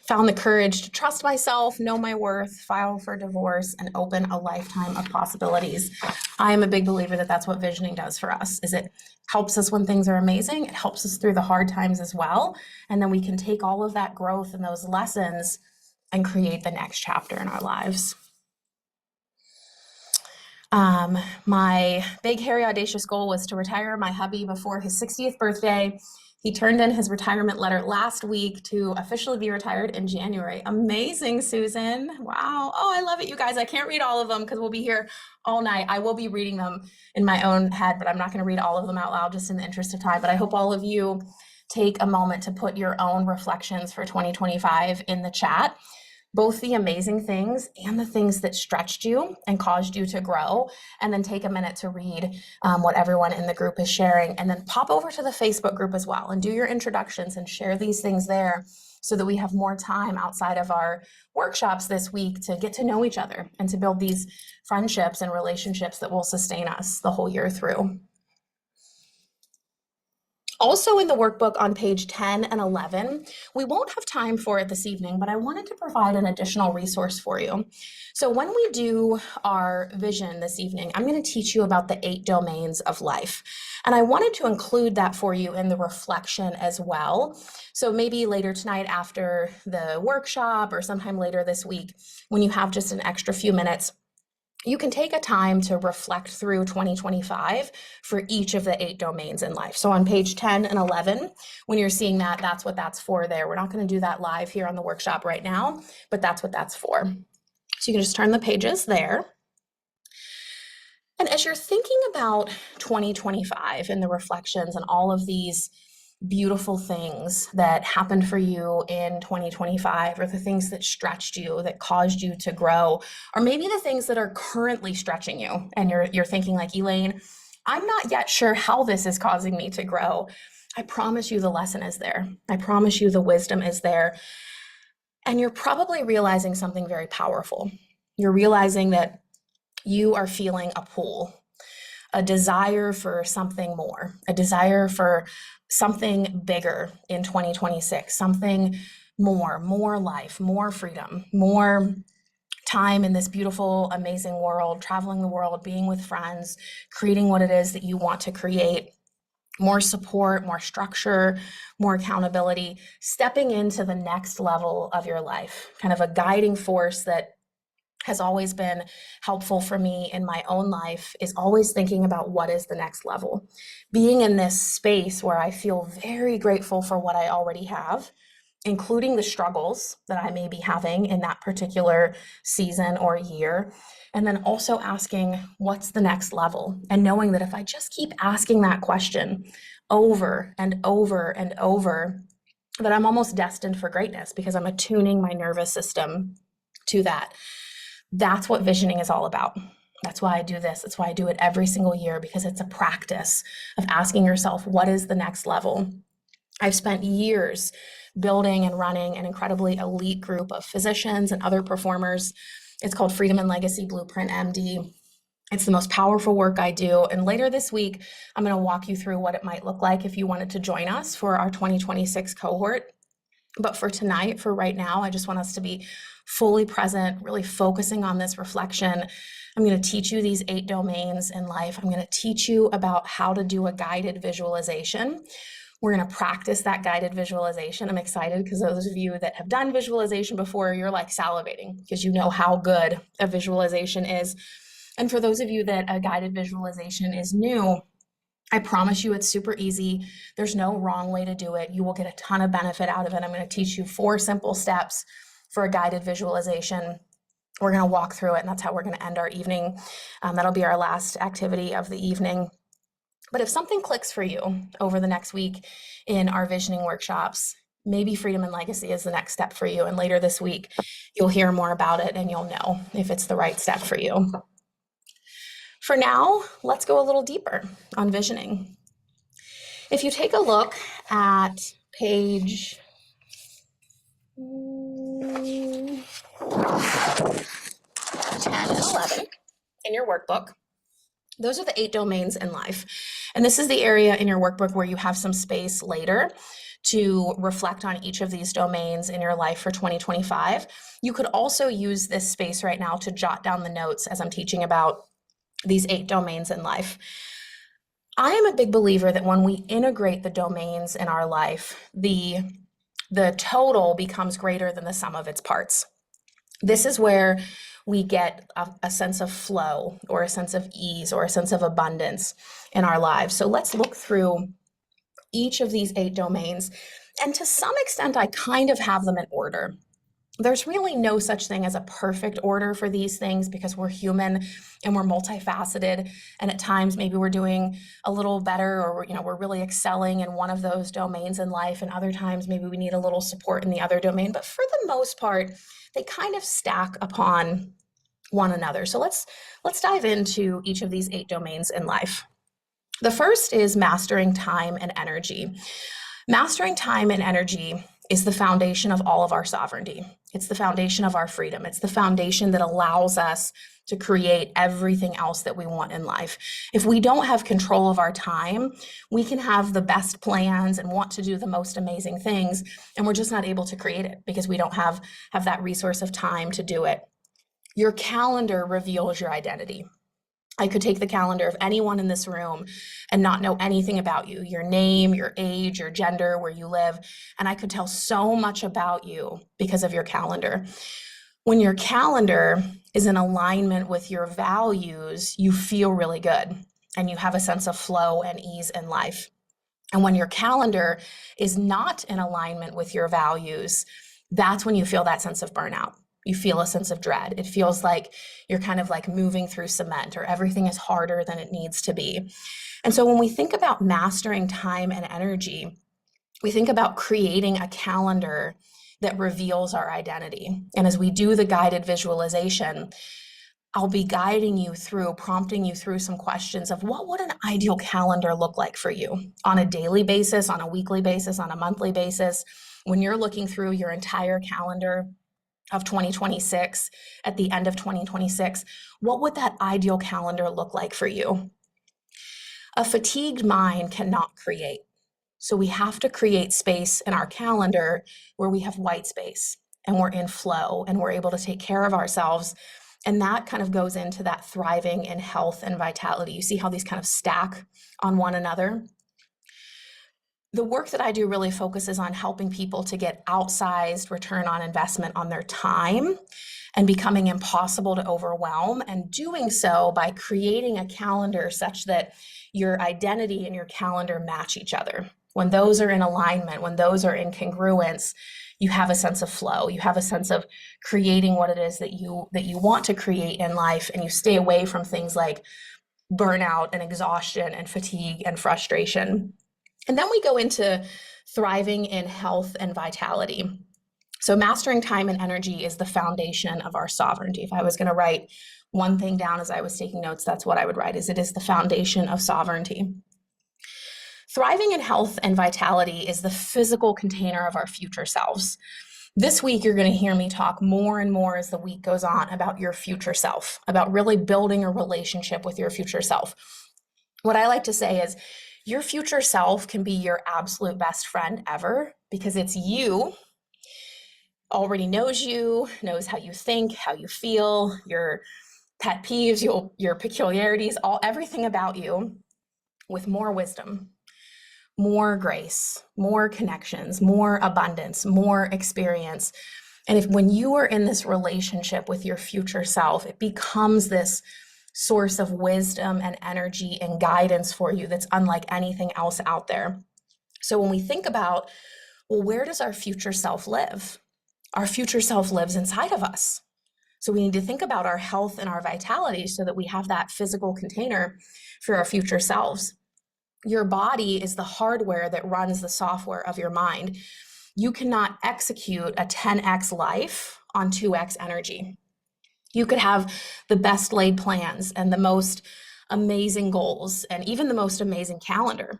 Found the courage to trust myself, know my worth, file for divorce, and open a lifetime of possibilities. I am a big believer that that's what visioning does for us, is it helps us when things are amazing. It helps us through the hard times as well. And then we can take all of that growth and those lessons and create the next chapter in our lives. My big, hairy, audacious goal was to retire my hubby before his 60th birthday. He turned in his retirement letter last week to officially be retired in January. Amazing, Susan. Wow. Oh, I love it, you guys. I can't read all of them because we'll be here all night. I will be reading them in my own head, but I'm not going to read all of them out loud just in the interest of time. But I hope all of you take a moment to put your own reflections for 2025 in the chat. Both the amazing things and the things that stretched you and caused you to grow, and then take a minute to read what everyone in the group is sharing, and then pop over to the Facebook group as well and do your introductions and share these things there so that we have more time outside of our workshops this week to get to know each other and to build these friendships and relationships that will sustain us the whole year through. Also in the workbook on page 10 and 11, we won't have time for it this evening, but I wanted to provide an additional resource for you. So when we do our vision this evening, I'm going to teach you about the 8 domains of life. And I wanted to include that for you in the reflection as well. So maybe later tonight after the workshop or sometime later this week, when you have just an extra few minutes, you can take a time to reflect through 2025 for each of the 8 domains in life. So on page 10 and 11, when you're seeing that, that's what that's for there. We're not going to do that live here on the workshop right now, but that's what that's for. So you can just turn the pages there. And as you're thinking about 2025 and the reflections and all of these beautiful things that happened for you in 2025, or the things that stretched you, that caused you to grow, or maybe the things that are currently stretching you and you're thinking like, Elaine, I'm not yet sure how this is causing me to grow. I promise you the lesson is there. I promise you the wisdom is there. And you're probably realizing something very powerful. You're realizing that you are feeling a pull, a desire for something more, a desire for something bigger in 2026, something more life, more freedom, more time in this beautiful, amazing world, traveling the world, being with friends, creating what it is that you want to create, more support, more structure, more accountability, stepping into the next level of your life, kind of a guiding force that has always been helpful for me in my own life is always thinking about what is the next level. Being in this space where I feel very grateful for what I already have, including the struggles that I may be having in that particular season or year. And then also asking, what's the next level? And knowing that if I just keep asking that question over and over and over, that I'm almost destined for greatness because I'm attuning my nervous system to that. That's what visioning is all about. That's why I do this. That's why I do it every single year, because it's a practice of asking yourself, what is the next level? I've spent years building and running an incredibly elite group of physicians and other performers. It's called Freedom and Legacy Blueprint MD. It's the most powerful work I do. And later this week, I'm going to walk you through what it might look like if you wanted to join us for our 2026 cohort. But for tonight, for right now, I just want us to be fully present, really focusing on this reflection. I'm going to teach you these 8 domains in life. I'm going to teach you about how to do a guided visualization We're going to practice that guided visualization. I'm excited because those of you that have done visualization before, you're like salivating because you know how good a visualization is. And for those of you that a guided visualization is new, I promise you it's super easy. There's no wrong way to do it. You will get a ton of benefit out of it. I'm going to teach you 4 simple steps for a guided visualization. We're going to walk through it, and that's how we're going to end our evening. That'll be our last activity of the evening. But if something clicks for you over the next week in our visioning workshops, maybe freedom and legacy is the next step for you. And later this week, you'll hear more about it and you'll know if it's the right step for you. For now, let's go a little deeper on visioning. If you take a look at page 10 and 11 in your workbook, those are the 8 domains in life. And this is the area in your workbook where you have some space later to reflect on each of these domains in your life for 2025. You could also use this space right now to jot down the notes as I'm teaching about these 8 domains in life. I am a big believer that when we integrate the domains in our life, the total becomes greater than the sum of its parts. This is where we get a sense of flow or a sense of ease or a sense of abundance in our lives. So let's look through each of these 8 domains. And to some extent, I kind of have them in order. There's really no such thing as a perfect order for these things because we're human and we're multifaceted. And at times, maybe we're doing a little better or we're really excelling in one of those domains in life. And other times, maybe we need a little support in the other domain. But for the most part, they kind of stack upon one another. So let's dive into each of these 8 domains in life. The first is mastering time and energy. Mastering time and energy is the foundation of all of our sovereignty. It's the foundation of our freedom. It's the foundation that allows us to create everything else that we want in life. If we don't have control of our time, we can have the best plans and want to do the most amazing things, and we're just not able to create it because we don't have that resource of time to do it. Your calendar reveals your identity. I could take the calendar of anyone in this room and not know anything about you, your name, your age, your gender, where you live, and I could tell so much about you because of your calendar. When your calendar is in alignment with your values, you feel really good and you have a sense of flow and ease in life. And when your calendar is not in alignment with your values, that's when you feel that sense of burnout. You feel a sense of dread. It feels like you're kind of like moving through cement or everything is harder than it needs to be. And so when we think about mastering time and energy, we think about creating a calendar that reveals our identity. And as we do the guided visualization, I'll be guiding you through, prompting you through some questions of what would an ideal calendar look like for you on a daily basis, on a weekly basis, on a monthly basis. When you're looking through your entire calendar of 2026, at the end of 2026, what would that ideal calendar look like for you? A fatigued mind cannot create. So we have to create space in our calendar where we have white space and we're in flow and we're able to take care of ourselves. And that kind of goes into that thriving in health and vitality. You see how these kind of stack on one another? The work that I do really focuses on helping people to get outsized return on investment on their time and becoming impossible to overwhelm, and doing so by creating a calendar such that your identity and your calendar match each other. When those are in alignment, when those are in congruence, you have a sense of flow. You have a sense of creating what it is that you want to create in life, and you stay away from things like burnout and exhaustion and fatigue and frustration. And then we go into thriving in health and vitality. So mastering time and energy is the foundation of our sovereignty. If I was going to write one thing down as I was taking notes, that's what I would write, is it is the foundation of sovereignty. Thriving in health and vitality is the physical container of our future selves. This week, you're going to hear me talk more and more as the week goes on about your future self, about really building a relationship with your future self. What I like to say is, your future self can be your absolute best friend ever, because it's you, already knows you, knows how you think, how you feel, your pet peeves, your peculiarities, everything about you, with more wisdom, more grace, more connections, more abundance, more experience. And if when you are in this relationship with your future self, it becomes this source of wisdom and energy and guidance for you that's unlike anything else out there. So when we think about, well, where does our future self live? Our future self lives inside of us. So we need to think about our health and our vitality so that we have that physical container for our future selves. Your body is the hardware that runs the software of your mind. You cannot execute a 10x life on 2x energy. You could have the best laid plans and the most amazing goals and even the most amazing calendar.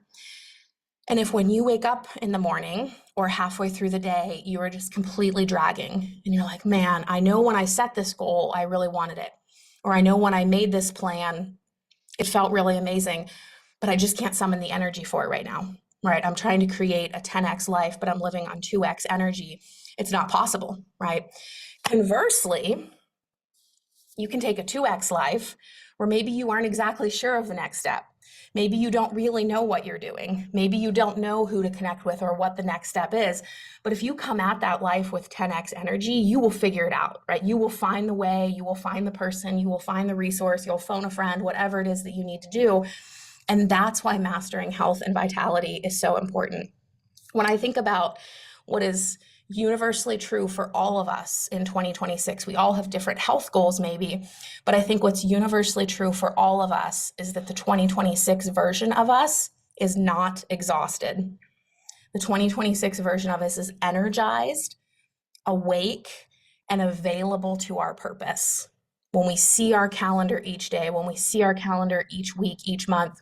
And if when you wake up in the morning or halfway through the day, you are just completely dragging and you're like, man, I know when I set this goal, I really wanted it. Or I know when I made this plan, it felt really amazing, but I just can't summon the energy for it right now, right? I'm trying to create a 10x life, but I'm living on 2x energy. It's not possible, right? Conversely, you can take a 2x life where maybe you aren't exactly sure of the next step. Maybe you don't really know what you're doing. Maybe you don't know who to connect with or what the next step is. But if you come at that life with 10x energy, you will figure it out, right? You will find the way, you will find the person, you will find the resource, you'll phone a friend, whatever it is that you need to do. And that's why mastering health and vitality is so important. When I think about what is universally true for all of us in 2026, we all have different health goals maybe, but I think what's universally true for all of us is that the 2026 version of us is not exhausted. The 2026 version of us is energized, awake, and available to our purpose. When we see our calendar each day, when we see our calendar each week, each month,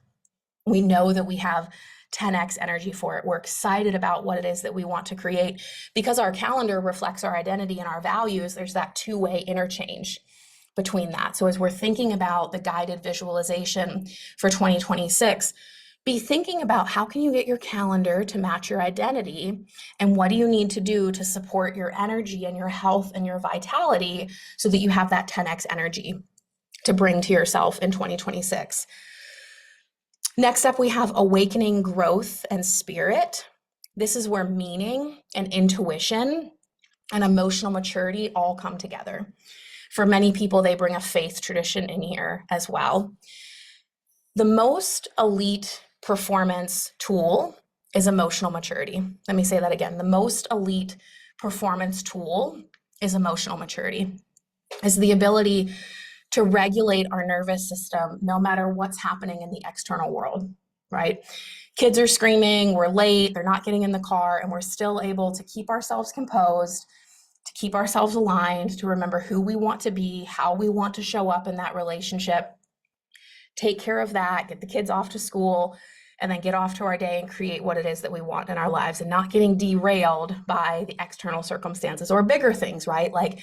we know that we have 10x energy for it. We're excited about what it is that we want to create. Because our calendar reflects our identity and our values, there's that two-way interchange between that. So as we're thinking about the guided visualization for 2026, be thinking about how can you get your calendar to match your identity, and what do you need to do to support your energy and your health and your vitality so that you have that 10x energy to bring to yourself in 2026. Next up, we have awakening growth and spirit. This is where meaning and intuition and emotional maturity all come together. For many people, they bring a faith tradition in here as well. The most elite performance tool is emotional maturity. Let me say that again. The most elite performance tool is emotional maturity. It's the ability to regulate our nervous system no matter what's happening in the external world, right? Kids are screaming, we're late, they're not getting in the car, and we're still able to keep ourselves composed, to keep ourselves aligned, to remember who we want to be, how we want to show up in that relationship, take care of that, get the kids off to school, and then get off to our day and create what it is that we want in our lives, and not getting derailed by the external circumstances or bigger things, right? Like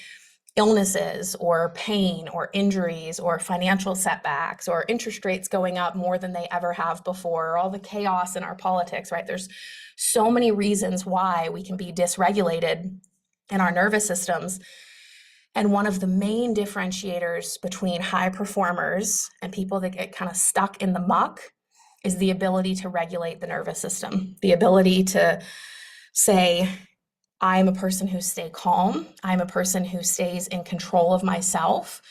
illnesses or pain or injuries or financial setbacks or interest rates going up more than they ever have before, or all the chaos in our politics, right? There's so many reasons why we can be dysregulated in our nervous systems. And one of the main differentiators between high performers and people that get kind of stuck in the muck is the ability to regulate the nervous system, the ability to say, I'm a person who stays calm. I'm a person who stays in control of myself.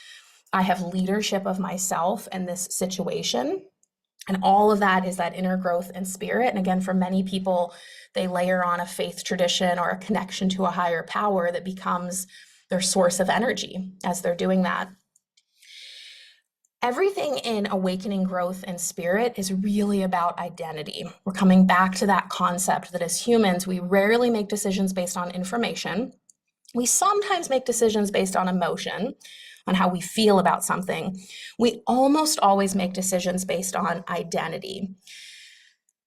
I have leadership of myself in this situation. And all of that is that inner growth and spirit. And again, for many people, they layer on a faith tradition or a connection to a higher power that becomes their source of energy as they're doing that. Everything in awakening growth and spirit is really about identity. We're coming back to that concept that as humans, we rarely make decisions based on information. We sometimes make decisions based on emotion, on how we feel about something. We almost always make decisions based on identity.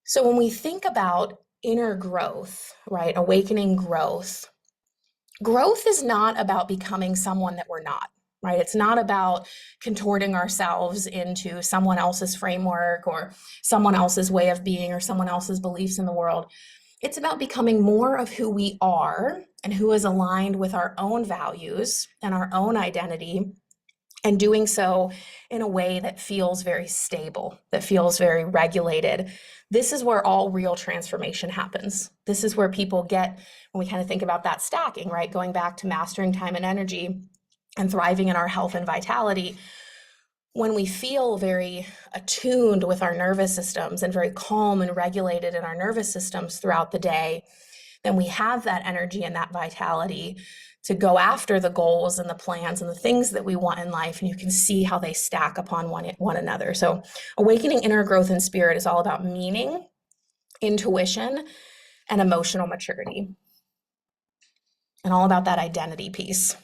So when we think about inner growth, right, awakening growth, growth is not about becoming someone that we're not. Right? It's not about contorting ourselves into someone else's framework or someone else's way of being or someone else's beliefs in the world. It's about becoming more of who we are and who is aligned with our own values and our own identity, and doing so in a way that feels very stable, that feels very regulated, This is where all real transformation happens. This is where people get, when we kind of think about that stacking, right? Going back to mastering time and energy and thriving in our health and vitality. When we feel very attuned with our nervous systems and very calm and regulated in our nervous systems throughout the day, then we have that energy and that vitality to go after the goals and the plans and the things that we want in life. And you can see how they stack upon one another. So awakening inner growth and spirit is all about meaning, intuition, and emotional maturity, and all about that identity piece.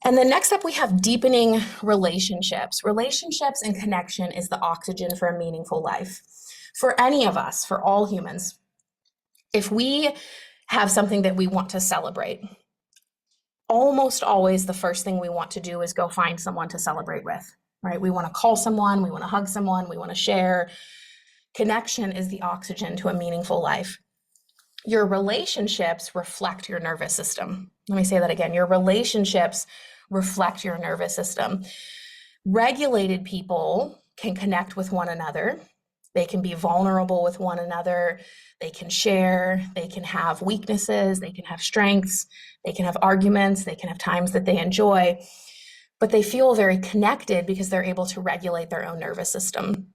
And then next up, we have deepening relationships. Relationships and connection is the oxygen for a meaningful life. For any of us, for all humans, if we have something that we want to celebrate, almost always the first thing we want to do is go find someone to celebrate with, right? We want to call someone, we want to hug someone, we want to share. Connection is the oxygen to a meaningful life. Your relationships reflect your nervous system. Let me say that again. Your relationships reflect your nervous system. Regulated people can connect with one another. They can be vulnerable with one another. They can share. They can have weaknesses. They can have strengths. They can have arguments. They can have times that they enjoy. But they feel very connected because they're able to regulate their own nervous system.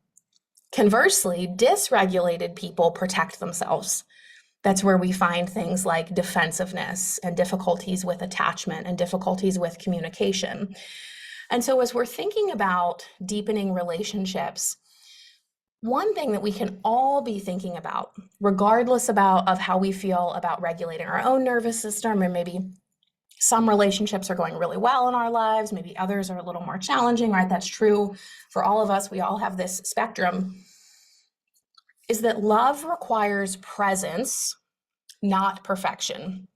Conversely, dysregulated people protect themselves. That's where we find things like defensiveness and difficulties with attachment and difficulties with communication. And so as we're thinking about deepening relationships, one thing that we can all be thinking about, regardless of how we feel about regulating our own nervous system, and maybe some relationships are going really well in our lives, maybe others are a little more challenging, right? That's true for all of us. We all have this spectrum. Is that love requires presence, not perfection.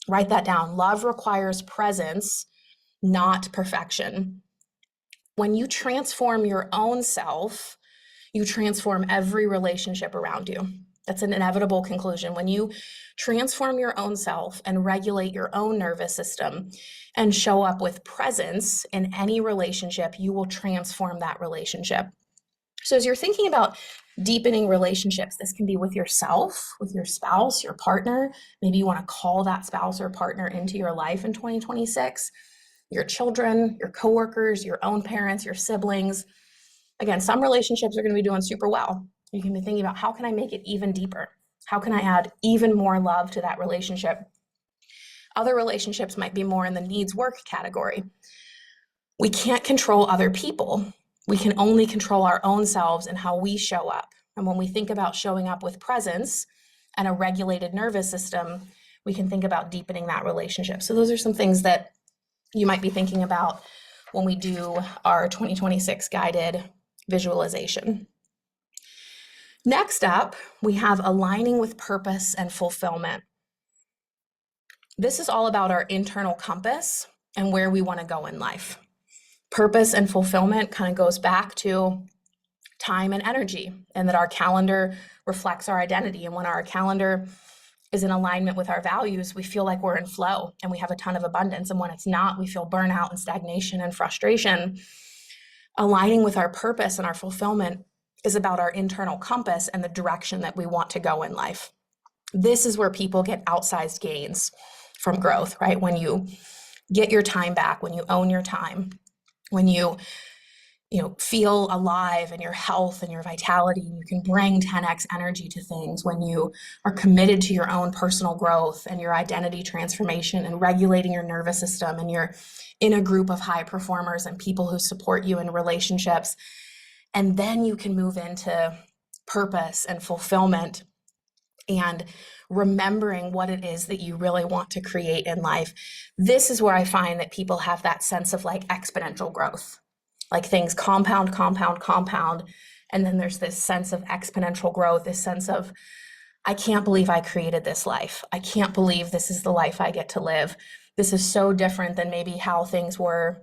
Write that down. Love requires presence, not perfection. When you transform your own self, you transform every relationship around you. That's an inevitable conclusion. When you transform your own self and regulate your own nervous system and show up with presence in any relationship, you will transform that relationship. So as you're thinking about deepening relationships, this can be with yourself, with your spouse, your partner. Maybe you want to call that spouse or partner into your life in 2026. Your children, your coworkers, your own parents, your siblings. Again, some relationships are going to be doing super well. You can be thinking about, how can I make it even deeper? How can I add even more love to that relationship? Other relationships might be more in the needs work category. We can't control other people. We can only control our own selves and how we show up. And when we think about showing up with presence and a regulated nervous system, we can think about deepening that relationship. So those are some things that you might be thinking about when we do our 2026 guided visualization. Next up, we have aligning with purpose and fulfillment. This is all about our internal compass and where we want to go in life. Purpose and fulfillment kind of goes back to time and energy, and that our calendar reflects our identity. And when our calendar is in alignment with our values, we feel like we're in flow and we have a ton of abundance. And when it's not, we feel burnout and stagnation and frustration. Aligning with our purpose and our fulfillment is about our internal compass and the direction that we want to go in life. This is where people get outsized gains from growth, right? When you get your time back, when you own your time, when you feel alive in your health and your vitality, and you can bring 10x energy to things, when you are committed to your own personal growth and your identity transformation and regulating your nervous system, and you're in a group of high performers and people who support you in relationships. And then you can move into purpose and fulfillment and remembering what it is that you really want to create in life. This is where I find that people have that sense of like exponential growth, like things compound, compound, compound. And then there's this sense of exponential growth, this sense of, I can't believe I created this life. I can't believe this is the life I get to live. This is so different than maybe how things were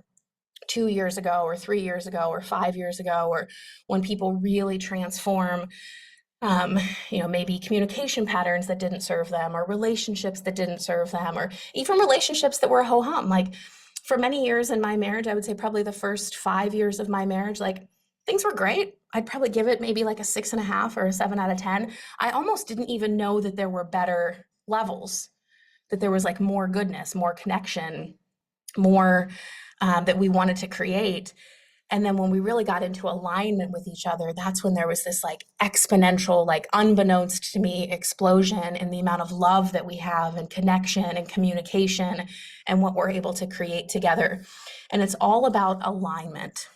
2 years ago or 3 years ago or 5 years ago, or when people really transform maybe communication patterns that didn't serve them, or relationships that didn't serve them, or even relationships that were ho-hum. Like for many years in my marriage, I would say probably the first 5 years of my marriage, like things were great. I'd probably give it maybe like a 6.5 or a 7 out of 10. I almost didn't even know that there were better levels, that there was like more goodness, more connection, more that we wanted to create. And then when we really got into alignment with each other, that's when there was this like exponential, like unbeknownst to me, explosion in the amount of love that we have and connection and communication and what we're able to create together. And it's all about alignment.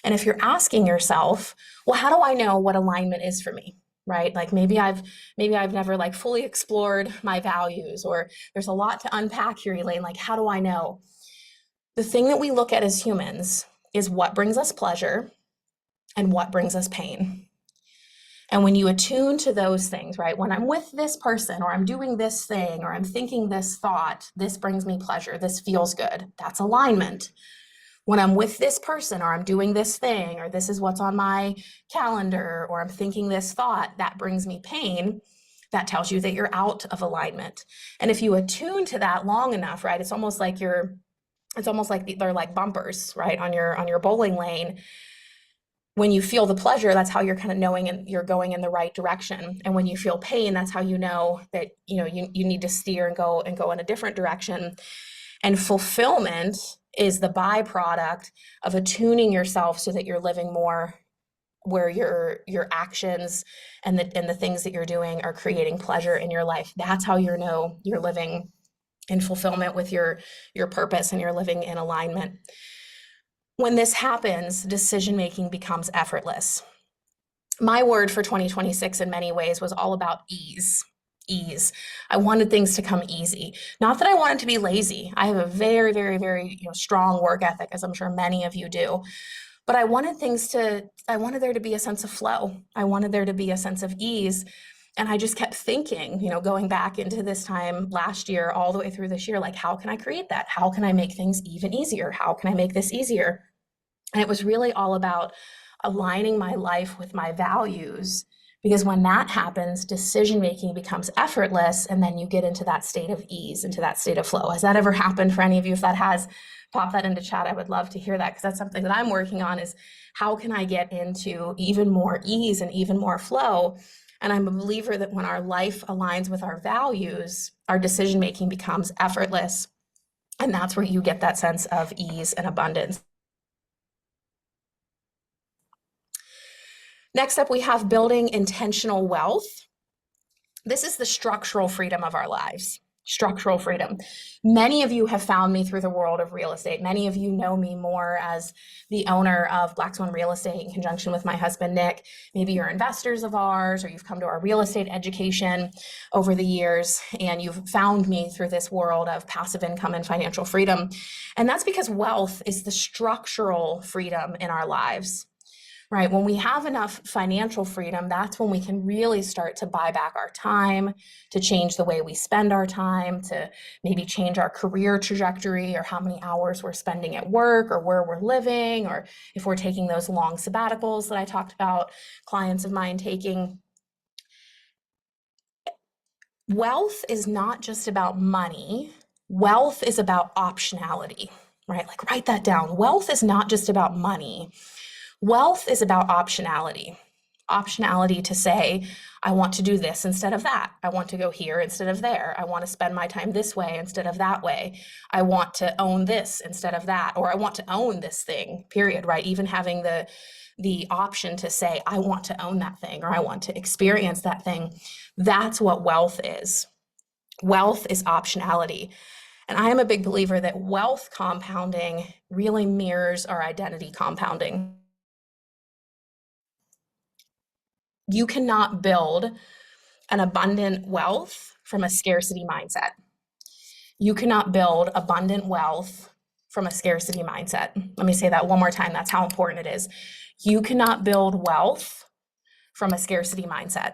And if you're asking yourself, well, how do I know what alignment is for me? Right? Like maybe I've never like fully explored my values, or there's a lot to unpack here, Elaine. Like, how do I know? The thing that we look at as humans is what brings us pleasure and what brings us pain. And when you attune to those things, right? When I'm with this person, or I'm doing this thing, or I'm thinking this thought, this brings me pleasure, this feels good. That's alignment. When I'm with this person, or I'm doing this thing, or this is what's on my calendar, or I'm thinking this thought, that brings me pain, that tells you that you're out of alignment. And if you attune to that long enough, right, it's almost like they're like bumpers, right, on your bowling lane. When you feel the pleasure, that's how you're kind of knowing and you're going in the right direction. And when you feel pain, that's how you know that you need to steer and go in a different direction. And fulfillment is the byproduct of attuning yourself so that you're living more where your actions and the things that you're doing are creating pleasure in your life. That's how you know you're living in fulfillment with your purpose, and you're living in alignment. When this happens, decision making becomes effortless. My word for 2026 in many ways was all about ease. Ease. I wanted things to come easy. Not that I wanted to be lazy. I have a very, very, very strong work ethic, as I'm sure many of you do. But I wanted there to be a sense of flow. I wanted there to be a sense of ease. And I just kept thinking, going back into this time last year, all the way through this year, like, how can I create that? How can I make things even easier? How can I make this easier? And it was really all about aligning my life with my values, because when that happens, decision making becomes effortless, and then you get into that state of ease, into that state of flow. Has that ever happened for any of you? If that has, pop that into chat. I would love to hear that, because that's something that I'm working on, is how can I get into even more ease and even more flow? And I'm a believer that when our life aligns with our values, our decision making becomes effortless. And that's where you get that sense of ease and abundance. Next up, we have building intentional wealth. This is the structural freedom of our lives. Structural freedom. Many of you have found me through the world of real estate. Many of you know me more as the owner of Black Swan Real Estate in conjunction with my husband, Nick. Maybe you're investors of ours, or you've come to our real estate education over the years, and you've found me through this world of passive income and financial freedom. And that's because wealth is the structural freedom in our lives. Right? When we have enough financial freedom, that's when we can really start to buy back our time, to change the way we spend our time, to maybe change our career trajectory, or how many hours we're spending at work, or where we're living, or if we're taking those long sabbaticals that I talked about clients of mine taking. Wealth is not just about money. Wealth is about optionality, right? Like, write that down. Wealth is not just about money. Wealth is about optionality. Optionality to say, I want to do this instead of that. I want to go here instead of there. I want to spend my time this way instead of that way. I want to own this instead of that, or I want to own this thing, period, right? Even having the option to say, I want to own that thing, or I want to experience that thing. That's what wealth is. Wealth is optionality. And I am a big believer that wealth compounding really mirrors our identity compounding. You cannot build an abundant wealth from a scarcity mindset. You cannot build abundant wealth from a scarcity mindset. Let me say that one more time. That's how important it is. You cannot build wealth from a scarcity mindset.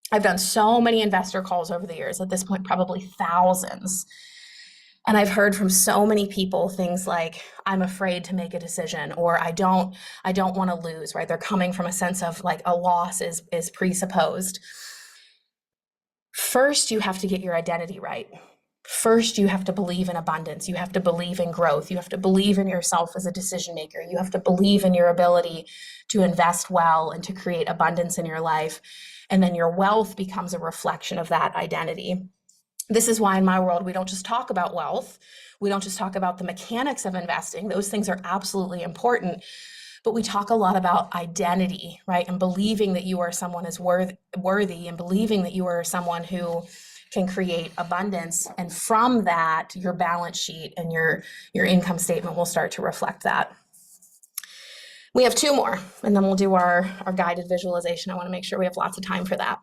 I've done so many investor calls over the years, at this point, probably thousands. And I've heard from so many people things like, I'm afraid to make a decision, or I don't want to lose, right? They're coming from a sense of like a loss is presupposed. First, you have to get your identity right. First, you have to believe in abundance. You have to believe in growth. You have to believe in yourself as a decision maker. You have to believe in your ability to invest well and to create abundance in your life. And then your wealth becomes a reflection of that identity. This is why in my world, we don't just talk about wealth. We don't just talk about the mechanics of investing. Those things are absolutely important. But we talk a lot about identity, right? And believing that you are someone is worthy and believing that you are someone who can create abundance. And from that, your balance sheet and your income statement will start to reflect that. We have two more, and then we'll do our guided visualization. I want to make sure we have lots of time for that.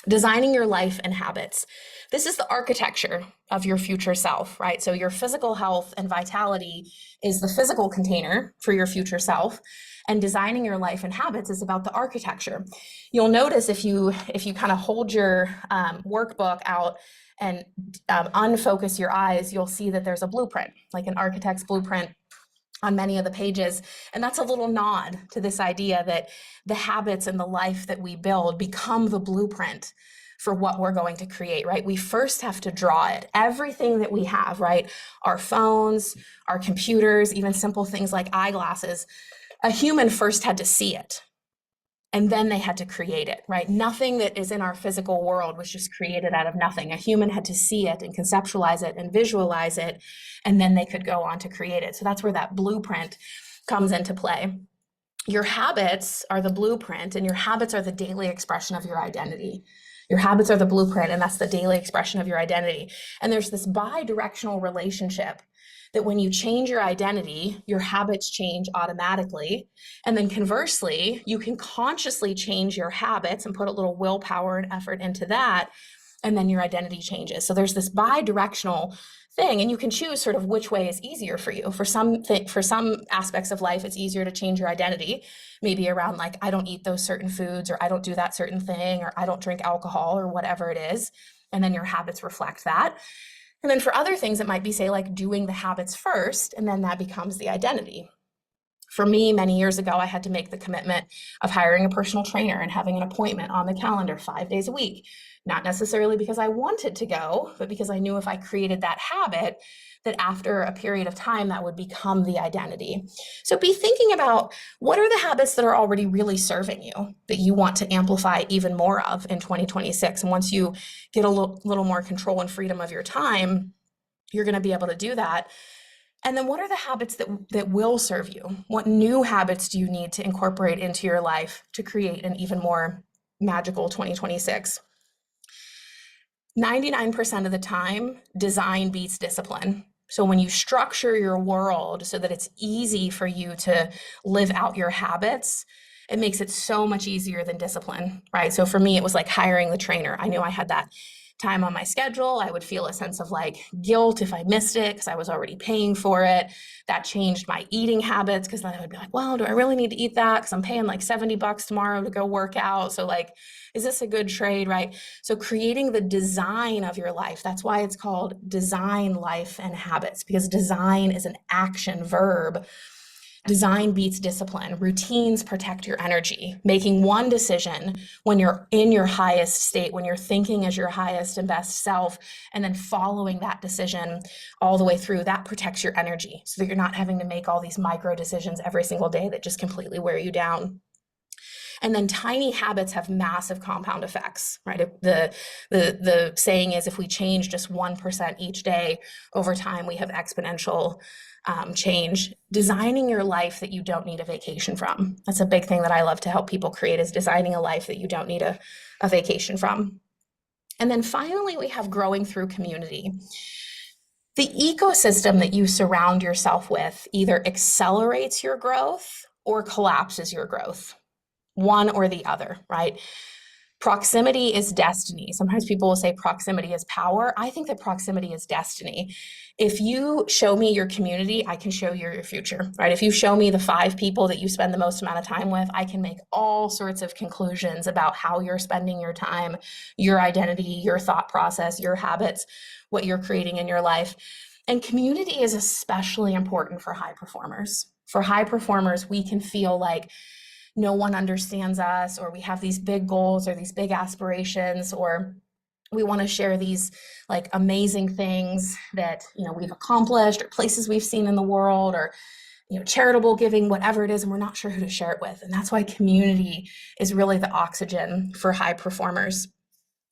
Designing your life and habits. This is the architecture of your future self, right? So your physical health and vitality is the physical container for your future self, and designing your life and habits is about the architecture. You'll notice if you kind of hold your workbook out and unfocus your eyes, you'll see that there's a blueprint, like an architect's blueprint on many of the pages. And that's a little nod to this idea that the habits and the life that we build become the blueprint for what we're going to create, right? We first have to draw it. Everything that we have, right? Our phones, our computers, even simple things like eyeglasses, a human first had to see it. And then they had to create it, right? Nothing that is in our physical world was just created out of nothing. A human had to see it and conceptualize it and visualize it, and then they could go on to create it. So that's where that blueprint comes into play. Your habits are the blueprint, and your habits are the daily expression of your identity. Your habits are the blueprint, and that's the daily expression of your identity. And there's this bi-directional relationship that when you change your identity, your habits change automatically. And then conversely, you can consciously change your habits and put a little willpower and effort into that, and then your identity changes. So there's this bi-directional thing, and you can choose sort of which way is easier for you. For some aspects of life, it's easier to change your identity, maybe around like, I don't eat those certain foods, or I don't do that certain thing, or I don't drink alcohol, or whatever it is. And then your habits reflect that. And then for other things, it might be, say, like doing the habits first, and then that becomes the identity. For me, many years ago, I had to make the commitment of hiring a personal trainer and having an appointment on the calendar 5 days a week. Not necessarily because I wanted to go, but because I knew if I created that habit, that after a period of time, that would become the identity. So be thinking about, what are the habits that are already really serving you that you want to amplify even more of in 2026? And once you get a little more control and freedom of your time, you're going to be able to do that. And then what are the habits that will serve you? What new habits do you need to incorporate into your life to create an even more magical 2026? 99% of the time, design beats discipline. So when you structure your world so that it's easy for you to live out your habits, it makes it so much easier than discipline, right? So for me, it was like hiring the trainer. I knew I had that time on my schedule. I would feel a sense of like guilt if I missed it because I was already paying for it. That changed my eating habits, because then I would be like, well, do I really need to eat that? Because I'm paying like $70 tomorrow to go work out. So like, is this a good trade, right? So creating the design of your life, that's why it's called design life and habits, because design is an action verb. Design beats discipline. Routines protect your energy. Making one decision when you're in your highest state, when you're thinking as your highest and best self, and then following that decision all the way through, that protects your energy so that you're not having to make all these micro decisions every single day that just completely wear you down. And then tiny habits have massive compound effects, right? The saying is, if we change just 1% each day, over time, we have exponential change. Designing your life that you don't need a vacation from. That's a big thing that I love to help people create, is designing a life that you don't need a vacation from. And then finally, we have growing through community. The ecosystem that you surround yourself with either accelerates your growth or collapses your growth. One or the other, right? Proximity is destiny. Sometimes people will say proximity is power. I think that proximity is destiny. If you show me your community, I can show you your future, right? If you show me the 5 people that you spend the most amount of time with, I can make all sorts of conclusions about how you're spending your time, your identity, your thought process, your habits, what you're creating in your life. And community is especially important for high performers. For high performers, we can feel like no one understands us, or we have these big goals or these big aspirations, or We want to share these like amazing things that, we've accomplished, or places we've seen in the world, or charitable giving, whatever it is, and we're not sure who to share it with. And that's why community is really the oxygen for high performers.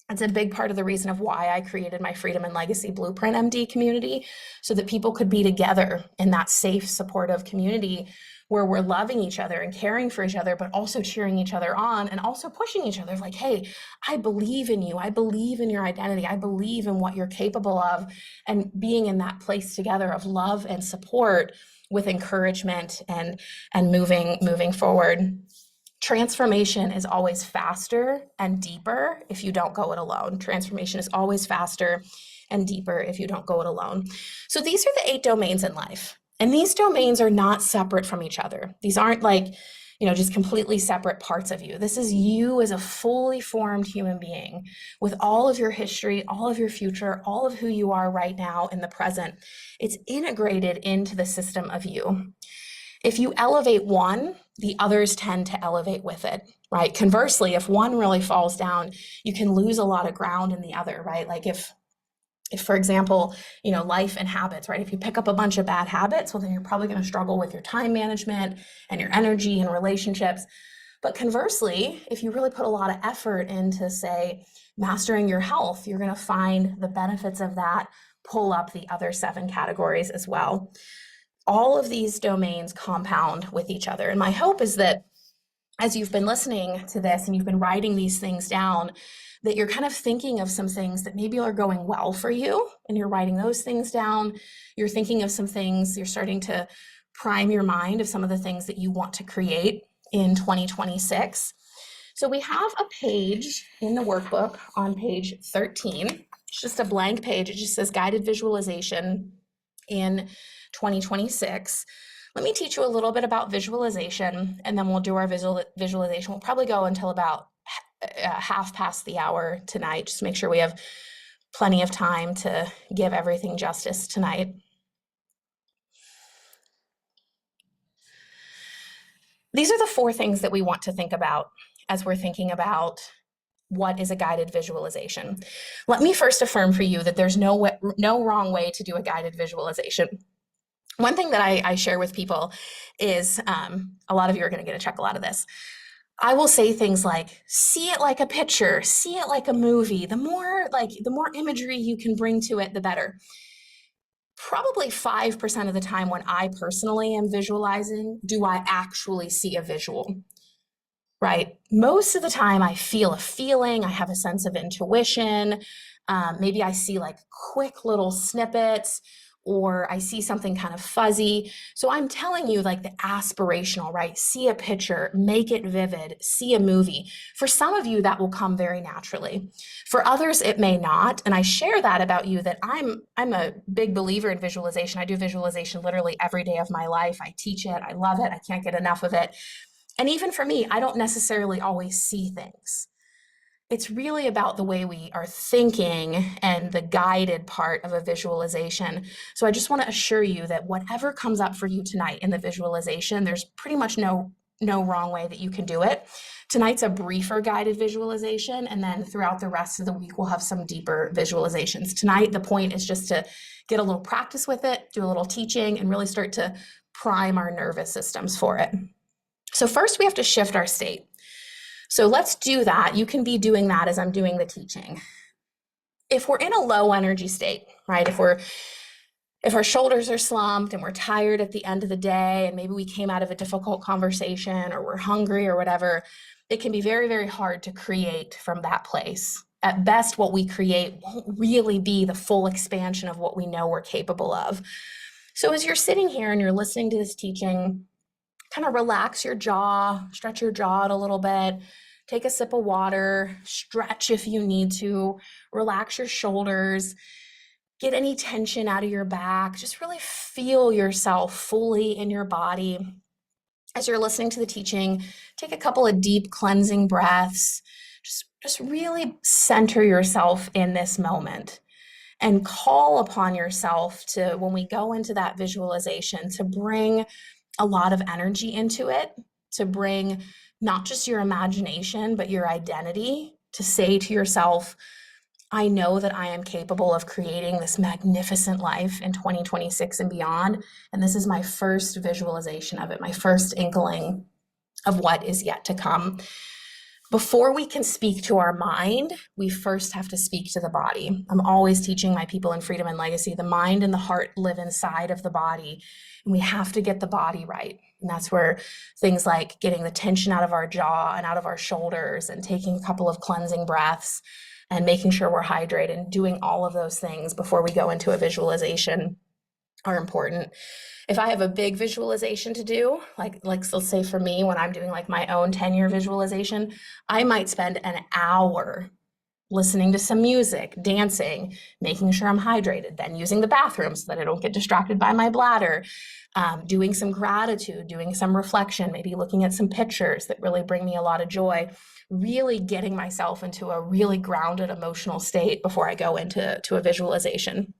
It's a big part of the reason of why I created my Freedom and Legacy Blueprint MD community, so that people could be together in that safe, supportive community where we're loving each other and caring for each other, but also cheering each other on and also pushing each other like, hey, I believe in you. I believe in your identity. I believe in what you're capable of. And being in that place together of love and support with encouragement and moving forward. Transformation is always faster and deeper if you don't go it alone. Transformation is always faster and deeper if you don't go it alone. So these are the 8 domains in life. And these domains are not separate from each other. These aren't like, just completely separate parts of you. This is you as a fully formed human being with all of your history, all of your future, all of who you are right now in the present. It's integrated into the system of you. If you elevate one, the others tend to elevate with it, right? Conversely, if one really falls down, you can lose a lot of ground in the other, right? Like if for example, life and habits, right? If you pick up a bunch of bad habits, well, then you're probably going to struggle with your time management and your energy and relationships. But conversely, if you really put a lot of effort into, say, mastering your health, you're going to find the benefits of that pull up the other 7 categories as well. All of these domains compound with each other. And my hope is that as you've been listening to this and you've been writing these things down, that you're kind of thinking of some things that maybe are going well for you, and you're writing those things down. You're thinking of some things, you're starting to prime your mind of some of the things that you want to create in 2026. So we have a page in the workbook on page 13. It's just a blank page. It just says guided visualization in 2026. Let me teach you a little bit about visualization, and then we'll do our visualization. We'll probably go until about half past the hour tonight, just to make sure we have plenty of time to give everything justice tonight. These are the 4 things that we want to think about as we're thinking about what is a guided visualization. Let me first affirm for you that there's no wrong way to do a guided visualization. One thing that I share with people is, a lot of you are going to get a chuckle out of this. I will say things like, see it like a picture, see it like a movie. The more imagery you can bring to it, the better. Probably 5% of the time when I personally am visualizing, do I actually see a visual, right? Most of the time I feel a feeling, I have a sense of intuition. Maybe I see like quick little snippets, or I see something kind of fuzzy. So I'm telling you, like, the aspirational, right? See a picture, make it vivid, see a movie. For some of you, that will come very naturally. For others, it may not. And I share that about you, that I'm a big believer in visualization. I do visualization literally every day of my life. I teach it. I love it. I can't get enough of it. And even for me, I don't necessarily always see things. It's really about the way we are thinking and the guided part of a visualization. So I just want to assure you that whatever comes up for you tonight in the visualization, there's pretty much no wrong way that you can do it. Tonight's a briefer guided visualization, and then throughout the rest of the week, we'll have some deeper visualizations. Tonight, the point is just to get a little practice with it, do a little teaching, and really start to prime our nervous systems for it. So first, we have to shift our state. So let's do that. You can be doing that as I'm doing the teaching. If we're in a low energy state, right? If our shoulders are slumped and we're tired at the end of the day, and maybe we came out of a difficult conversation, or we're hungry or whatever, it can be very, very hard to create from that place. At best, what we create won't really be the full expansion of what we know we're capable of. So as you're sitting here and you're listening to this teaching, kind of relax your jaw, stretch your jaw out a little bit, take a sip of water, stretch if you need to, relax your shoulders, get any tension out of your back, just really feel yourself fully in your body. As you're listening to the teaching, take a couple of deep cleansing breaths, just really center yourself in this moment. And call upon yourself to, when we go into that visualization, to bring a lot of energy into it, to bring not just your imagination, but your identity, to say to yourself, I know that I am capable of creating this magnificent life in 2026 and beyond. And this is my first visualization of it, my first inkling of what is yet to come. Before we can speak to our mind, we first have to speak to the body. I'm always teaching my people in Freedom and Legacy, the mind and the heart live inside of the body, and we have to get the body right. And that's where things like getting the tension out of our jaw and out of our shoulders and taking a couple of cleansing breaths and making sure we're hydrated and doing all of those things before we go into a visualization are important. If I have a big visualization to do, like let's say for me, when I'm doing like my own 10-year visualization, I might spend an hour listening to some music, dancing, making sure I'm hydrated, then using the bathroom so that I don't get distracted by my bladder, doing some gratitude, doing some reflection, maybe looking at some pictures that really bring me a lot of joy, really getting myself into a really grounded emotional state before I go into a visualization.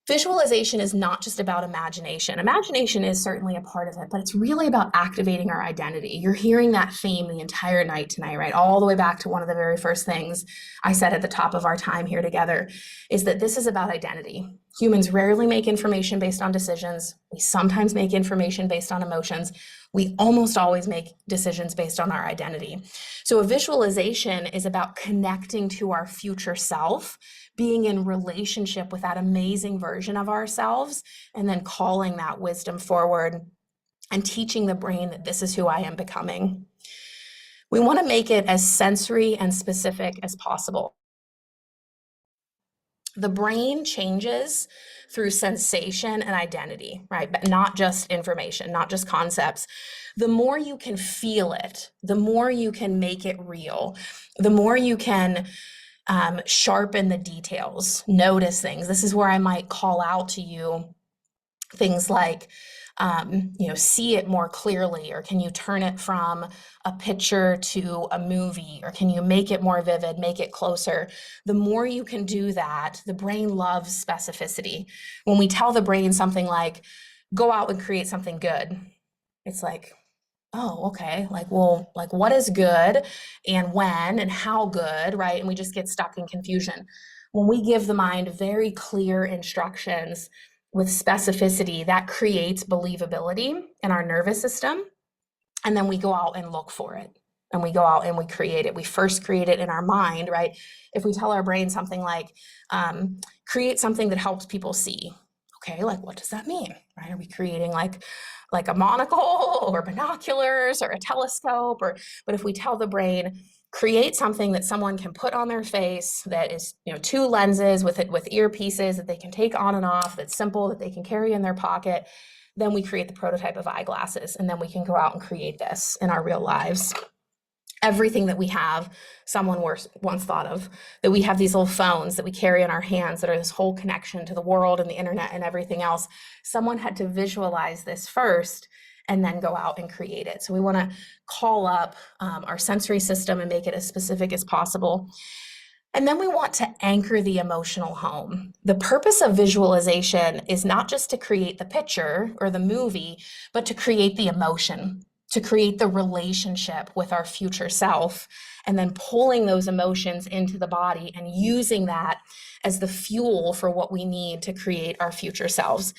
Visualization is not just about imagination. Imagination is certainly a part of it, but it's really about activating our identity. You're hearing that theme the entire night tonight, right? All the way back to one of the very first things I said at the top of our time here together is that this is about identity. Humans rarely make information based on decisions. We sometimes make information based on emotions. We almost always make decisions based on our identity. So a visualization is about connecting to our future self, being in relationship with that amazing version of ourselves, and then calling that wisdom forward and teaching the brain that this is who I am becoming. We want to make it as sensory and specific as possible. The brain changes through sensation and identity, right? But not just information, not just concepts. The more you can feel it, the more you can make it real, the more you can sharpen the details, notice things. This is where I might call out to you things like, see it more clearly, or can you turn it from a picture to a movie, or can you make it more vivid, make it closer? The more you can do that, the brain loves specificity. When we tell the brain something like, go out and create something good, it's like, oh, okay. Like, well, like what is good and when and how good, right? And we just get stuck in confusion. When we give the mind very clear instructions with specificity, that creates believability in our nervous system. And then we go out and look for it. And we go out and we create it. We first create it in our mind, right? If we tell our brain something like, create something that helps people see. Okay, like what does that mean, right? Are we creating like a monocle or binoculars or a telescope? But if we tell the brain, create something that someone can put on their face that is, two lenses with earpieces that they can take on and off, that's simple, that they can carry in their pocket, then we create the prototype of eyeglasses, and then we can go out and create this in our real lives. Everything that we have, someone once thought of, that we have these little phones that we carry in our hands that are this whole connection to the world and the internet and everything else. Someone had to visualize this first and then go out and create it. So we want to call up our sensory system and make it as specific as possible. And then we want to anchor the emotional home. The purpose of visualization is not just to create the picture or the movie, but to create the emotion, to create the relationship with our future self, and then pulling those emotions into the body and using that as the fuel for what we need to create our future selves.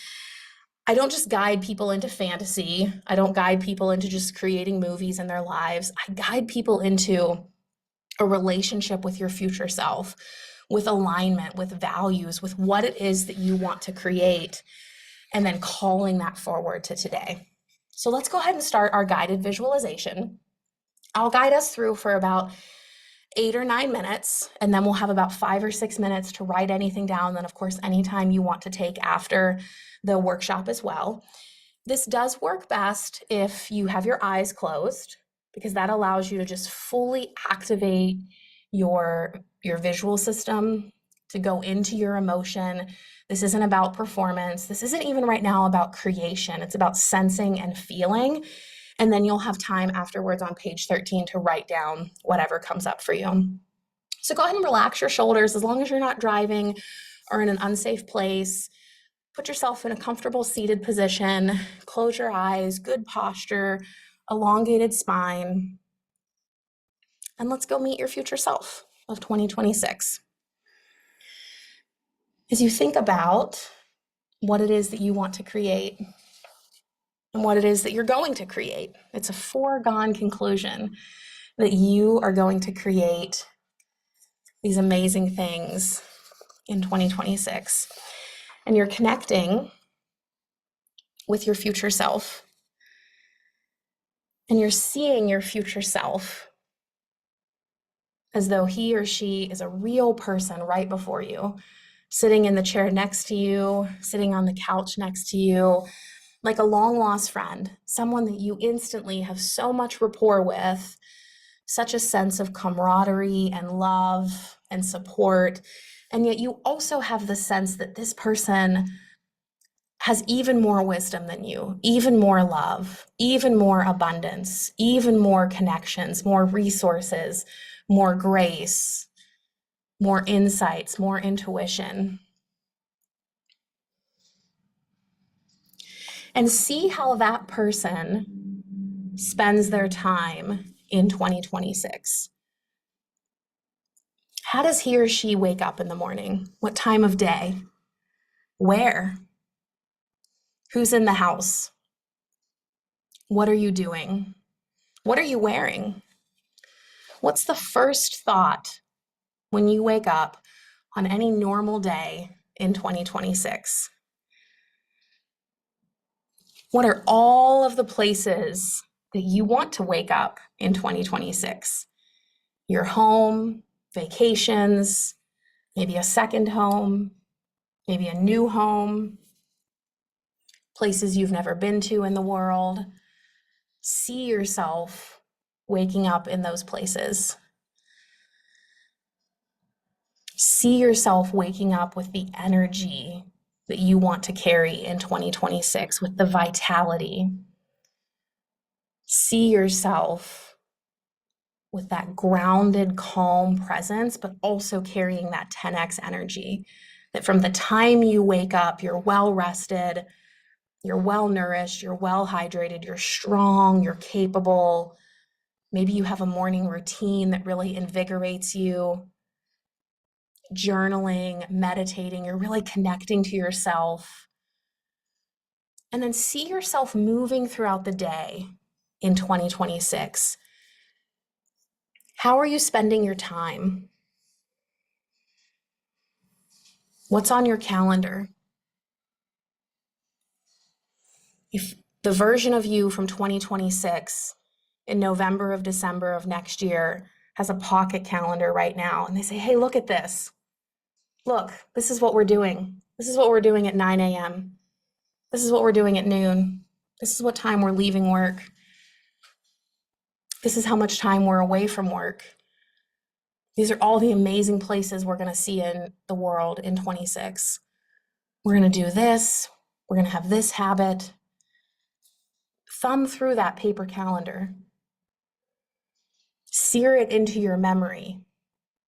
I don't just guide people into fantasy. I don't guide people into just creating movies in their lives. I guide people into a relationship with your future self, with alignment, with values, with what it is that you want to create, and then calling that forward to today. So let's go ahead and start our guided visualization. I'll guide us through for about 8 or 9 minutes, and then we'll have about 5 or 6 minutes to write anything down. Then, of course, anytime you want to take after the workshop as well. This does work best if you have your eyes closed, because that allows you to just fully activate your visual system, to go into your emotion. This isn't about performance. This isn't even right now about creation. It's about sensing and feeling. And then you'll have time afterwards on page 13 to write down whatever comes up for you. So go ahead and relax your shoulders as long as you're not driving or in an unsafe place. Put yourself in a comfortable seated position. Close your eyes, good posture, elongated spine. And let's go meet your future self. of 2026. As you think about what it is that you want to create and what it is that you're going to create, it's a foregone conclusion that you are going to create these amazing things in 2026. And you're connecting with your future self. And you're seeing your future self as though he or she is a real person right before you, sitting in the chair next to you, sitting on the couch next to you, like a long lost friend, someone that you instantly have so much rapport with, such a sense of camaraderie and love and support. And yet you also have the sense that this person has even more wisdom than you, even more love, even more abundance, even more connections, more resources, more grace, more insights, more intuition. And see how that person spends their time in 2026. How does he or she wake up in the morning? What time of day? Where? Who's in the house? What are you doing? What are you wearing? What's the first thought when you wake up on any normal day in 2026? What are all of the places that you want to wake up in 2026? Your home, vacations, maybe a second home, maybe a new home, places you've never been to in the world. See yourself waking up in those places. See yourself waking up with the energy that you want to carry in 2026, with the vitality. See yourself with that grounded, calm presence, but also carrying that 10x energy. That from the time you wake up, you're well rested, you're well nourished, you're well hydrated, you're strong, you're capable. Maybe you have a morning routine that really invigorates you. Journaling, meditating, you're really connecting to yourself. And then see yourself moving throughout the day in 2026. How are you spending your time? What's on your calendar? If the version of you from 2026 in November of December of next year has a pocket calendar right now, and they say, hey, look at this. Look, this is what we're doing. This is what we're doing at 9 a.m. This is what we're doing at noon. This is what time we're leaving work. This is how much time we're away from work. These are all the amazing places we're going to see in the world in 26. We're going to do this. We're going to have this habit. Thumb through that paper calendar. Sear it into your memory.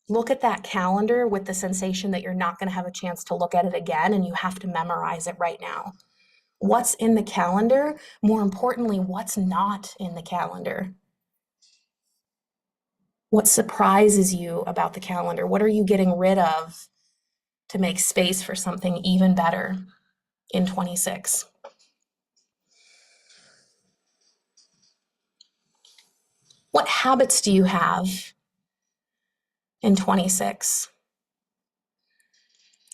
Look at that calendar with the sensation that you're not going to have a chance to look at it again and you have to memorize it right now. What's in the calendar? More importantly, what's not in the calendar? What surprises you about the calendar? What are you getting rid of to make space for something even better in 26? What habits do you have in 26?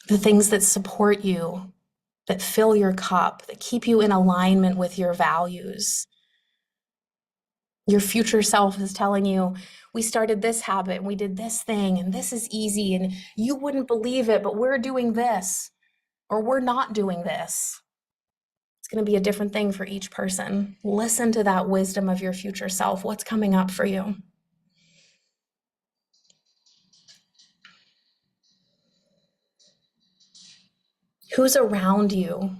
The things that support you, that fill your cup, that keep you in alignment with your values. Your future self is telling you, we started this habit and we did this thing and this is easy and you wouldn't believe it, but we're doing this or we're not doing this. It's going to be a different thing for each person. Listen to that wisdom of your future self. What's coming up for you? Who's around you?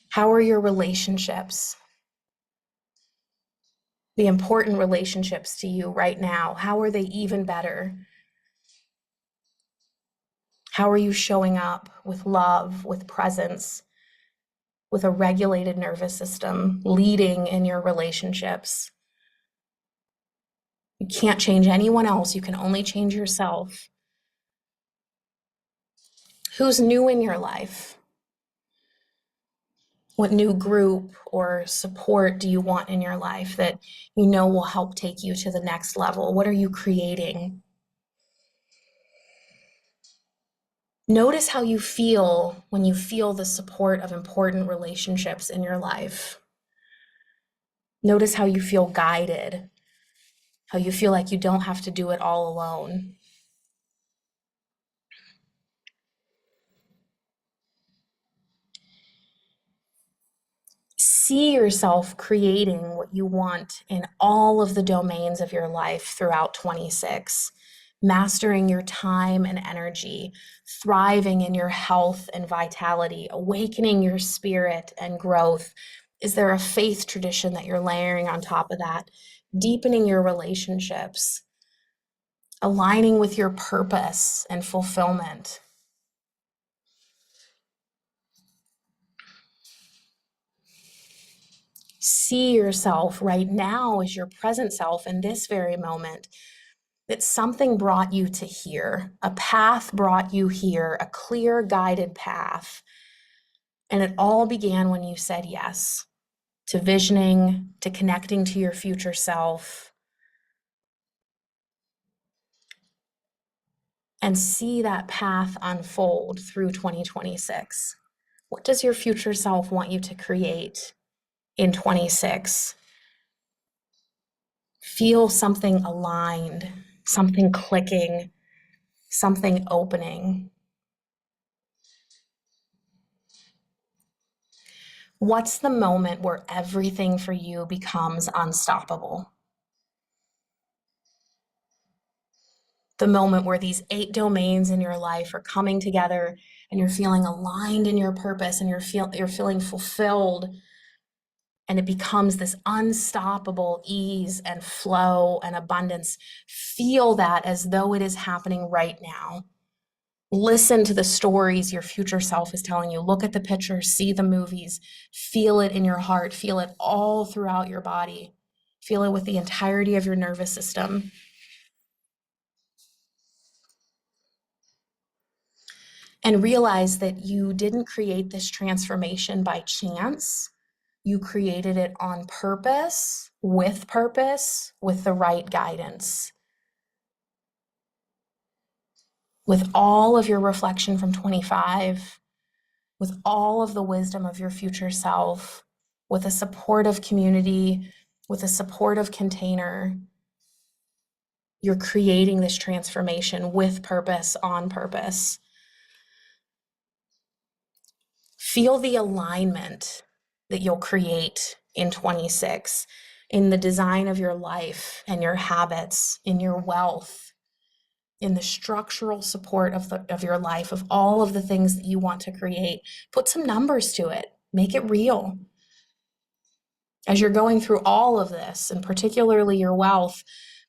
How are your relationships? The important relationships to you right now, how are they even better? How are you showing up with love, with presence, with a regulated nervous system, leading in your relationships? You can't change anyone else. You can only change yourself. Who's new in your life? What new group or support do you want in your life that you know will help take you to the next level? What are you creating? Notice how you feel when you feel the support of important relationships in your life. Notice how you feel guided, how you feel like you don't have to do it all alone. See yourself creating what you want in all of the domains of your life throughout 26, mastering your time and energy, thriving in your health and vitality, awakening your spirit and growth. Is there a faith tradition that you're layering on top of that? Deepening your relationships, aligning with your purpose and fulfillment. See yourself right now as your present self in this very moment, that something brought you to here, a path brought you here, a clear guided path. And it all began when you said yes to visioning, to connecting to your future self. And see that path unfold through 2026. What does your future self want you to create in 26? Feel something aligned, something clicking, something opening. What's the moment where everything for you becomes unstoppable? The moment where these 8 domains in your life are coming together and you're feeling aligned in your purpose and you're feeling fulfilled, and it becomes this unstoppable ease and flow and abundance. Feel that as though it is happening right now. Listen to the stories your future self is telling you. Look at the pictures, see the movies, feel it in your heart, feel it all throughout your body. Feel it with the entirety of your nervous system. And realize that you didn't create this transformation by chance. You created it on purpose, with the right guidance. With all of your reflection from 25, with all of the wisdom of your future self, with a supportive community, with a supportive container, you're creating this transformation with purpose, on purpose. Feel the alignment that you'll create in 26, in the design of your life and your habits, in your wealth, in the structural support of your life, of all of the things that you want to create. Put some numbers to it. Make it real. As you're going through all of this, and particularly your wealth,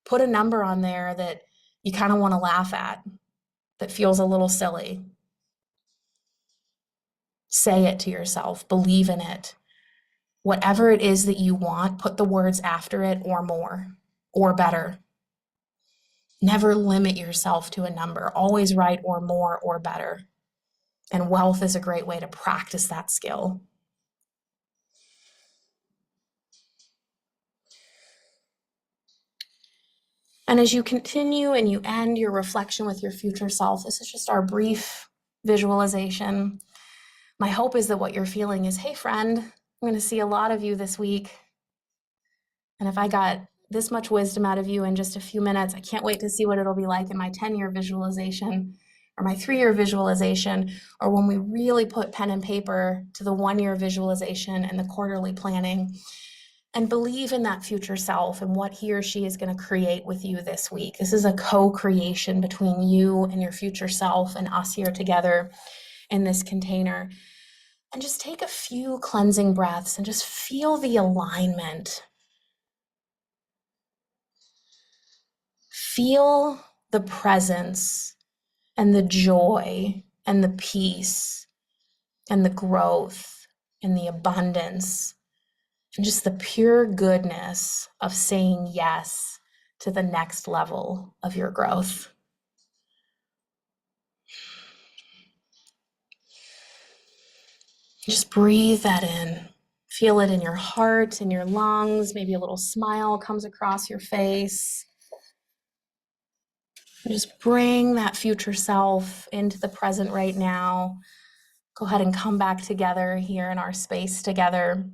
put a number on there that you kind of want to laugh at, that feels a little silly. Say it to yourself. Believe in it. Whatever it is that you want, put the words after it, or more, or better. Never limit yourself to a number. Always write or more or better. And wealth is a great way to practice that skill. And as you continue and you end your reflection with your future self, this is just our brief visualization. My hope is that what you're feeling is, hey, friend, I'm going to see a lot of you this week. And if I got this much wisdom out of you in just a few minutes, I can't wait to see what it'll be like in my 10-year visualization or my 3-year visualization, or when we really put pen and paper to the 1-year visualization and the quarterly planning. And believe in that future self and what he or she is going to create with you this week. This is a co-creation between you and your future self and us here together in this container. And just take a few cleansing breaths and just feel the alignment. Feel the presence and the joy and the peace and the growth and the abundance and just the pure goodness of saying yes to the next level of your growth. Just breathe that in. Feel it in your heart, in your lungs. Maybe a little smile comes across your face. And just bring that future self into the present right now. Go ahead and come back together here in our space together.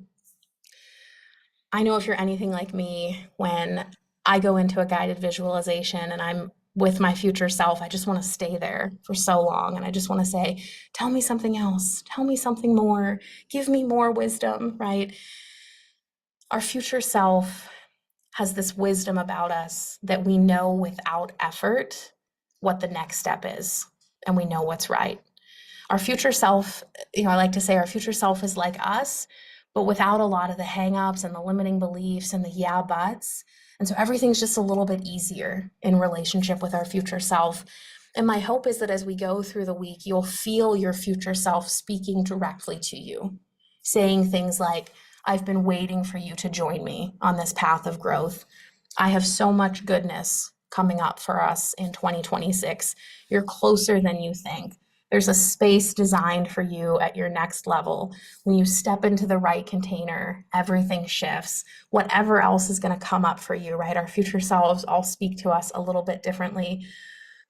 I know if you're anything like me, when I go into a guided visualization and I'm with my future self, I just want to stay there for so long. And I just want to say, tell me something else. Tell me something more. Give me more wisdom, right? Our future self has this wisdom about us that we know without effort what the next step is, and we know what's right. Our future self, I like to say our future self is like us, but without a lot of the hangups and the limiting beliefs and the yeah buts. And so everything's just a little bit easier in relationship with our future self. And my hope is that as we go through the week, you'll feel your future self speaking directly to you, saying things like, I've been waiting for you to join me on this path of growth. I have so much goodness coming up for us in 2026. You're closer than you think. There's a space designed for you at your next level. When you step into the right container, everything shifts. Whatever else is going to come up for you, right? Our future selves all speak to us a little bit differently.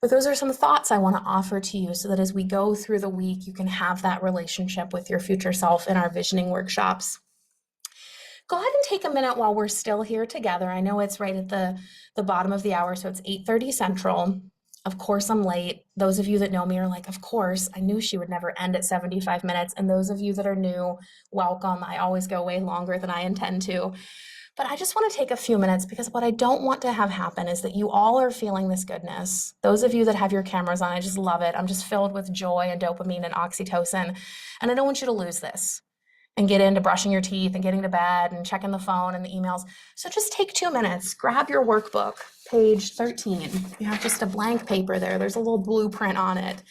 But those are some thoughts I want to offer to you so that as we go through the week, you can have that relationship with your future self in our visioning workshops. Go ahead and take a minute while we're still here together. I know it's right at the bottom of the hour, so it's 8:30 Central. Of course, I'm late. Those of you that know me are like, of course, I knew she would never end at 75 minutes. And those of you that are new, welcome. I always go way longer than I intend to. But I just want to take a few minutes because what I don't want to have happen is that you all are feeling this goodness. Those of you that have your cameras on, I just love it. I'm just filled with joy and dopamine and oxytocin. And I don't want you to lose this and get into brushing your teeth and getting to bed and checking the phone and the emails. So just take 2 minutes, grab your workbook, page 13. You have just a blank paper there. There's a little blueprint on it.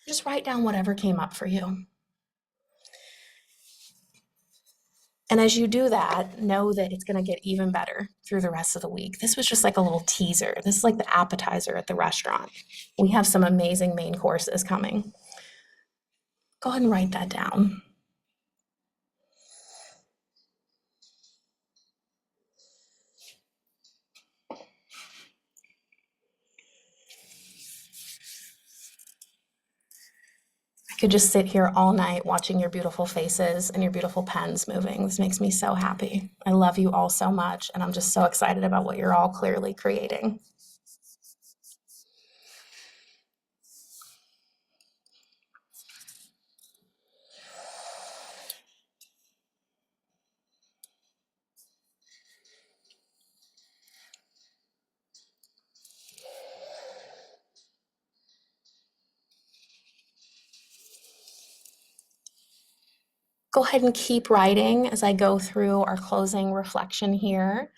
Just write down whatever came up for you. And as you do that, know that it's going to get even better through the rest of the week. This was just like a little teaser. This is like the appetizer at the restaurant. We have some amazing main courses coming. Go ahead and write that down. I could just sit here all night watching your beautiful faces and your beautiful pens moving. This makes me so happy. I love you all so much, and I'm just so excited about what you're all clearly creating. Go ahead and keep writing as I go through our closing reflection here.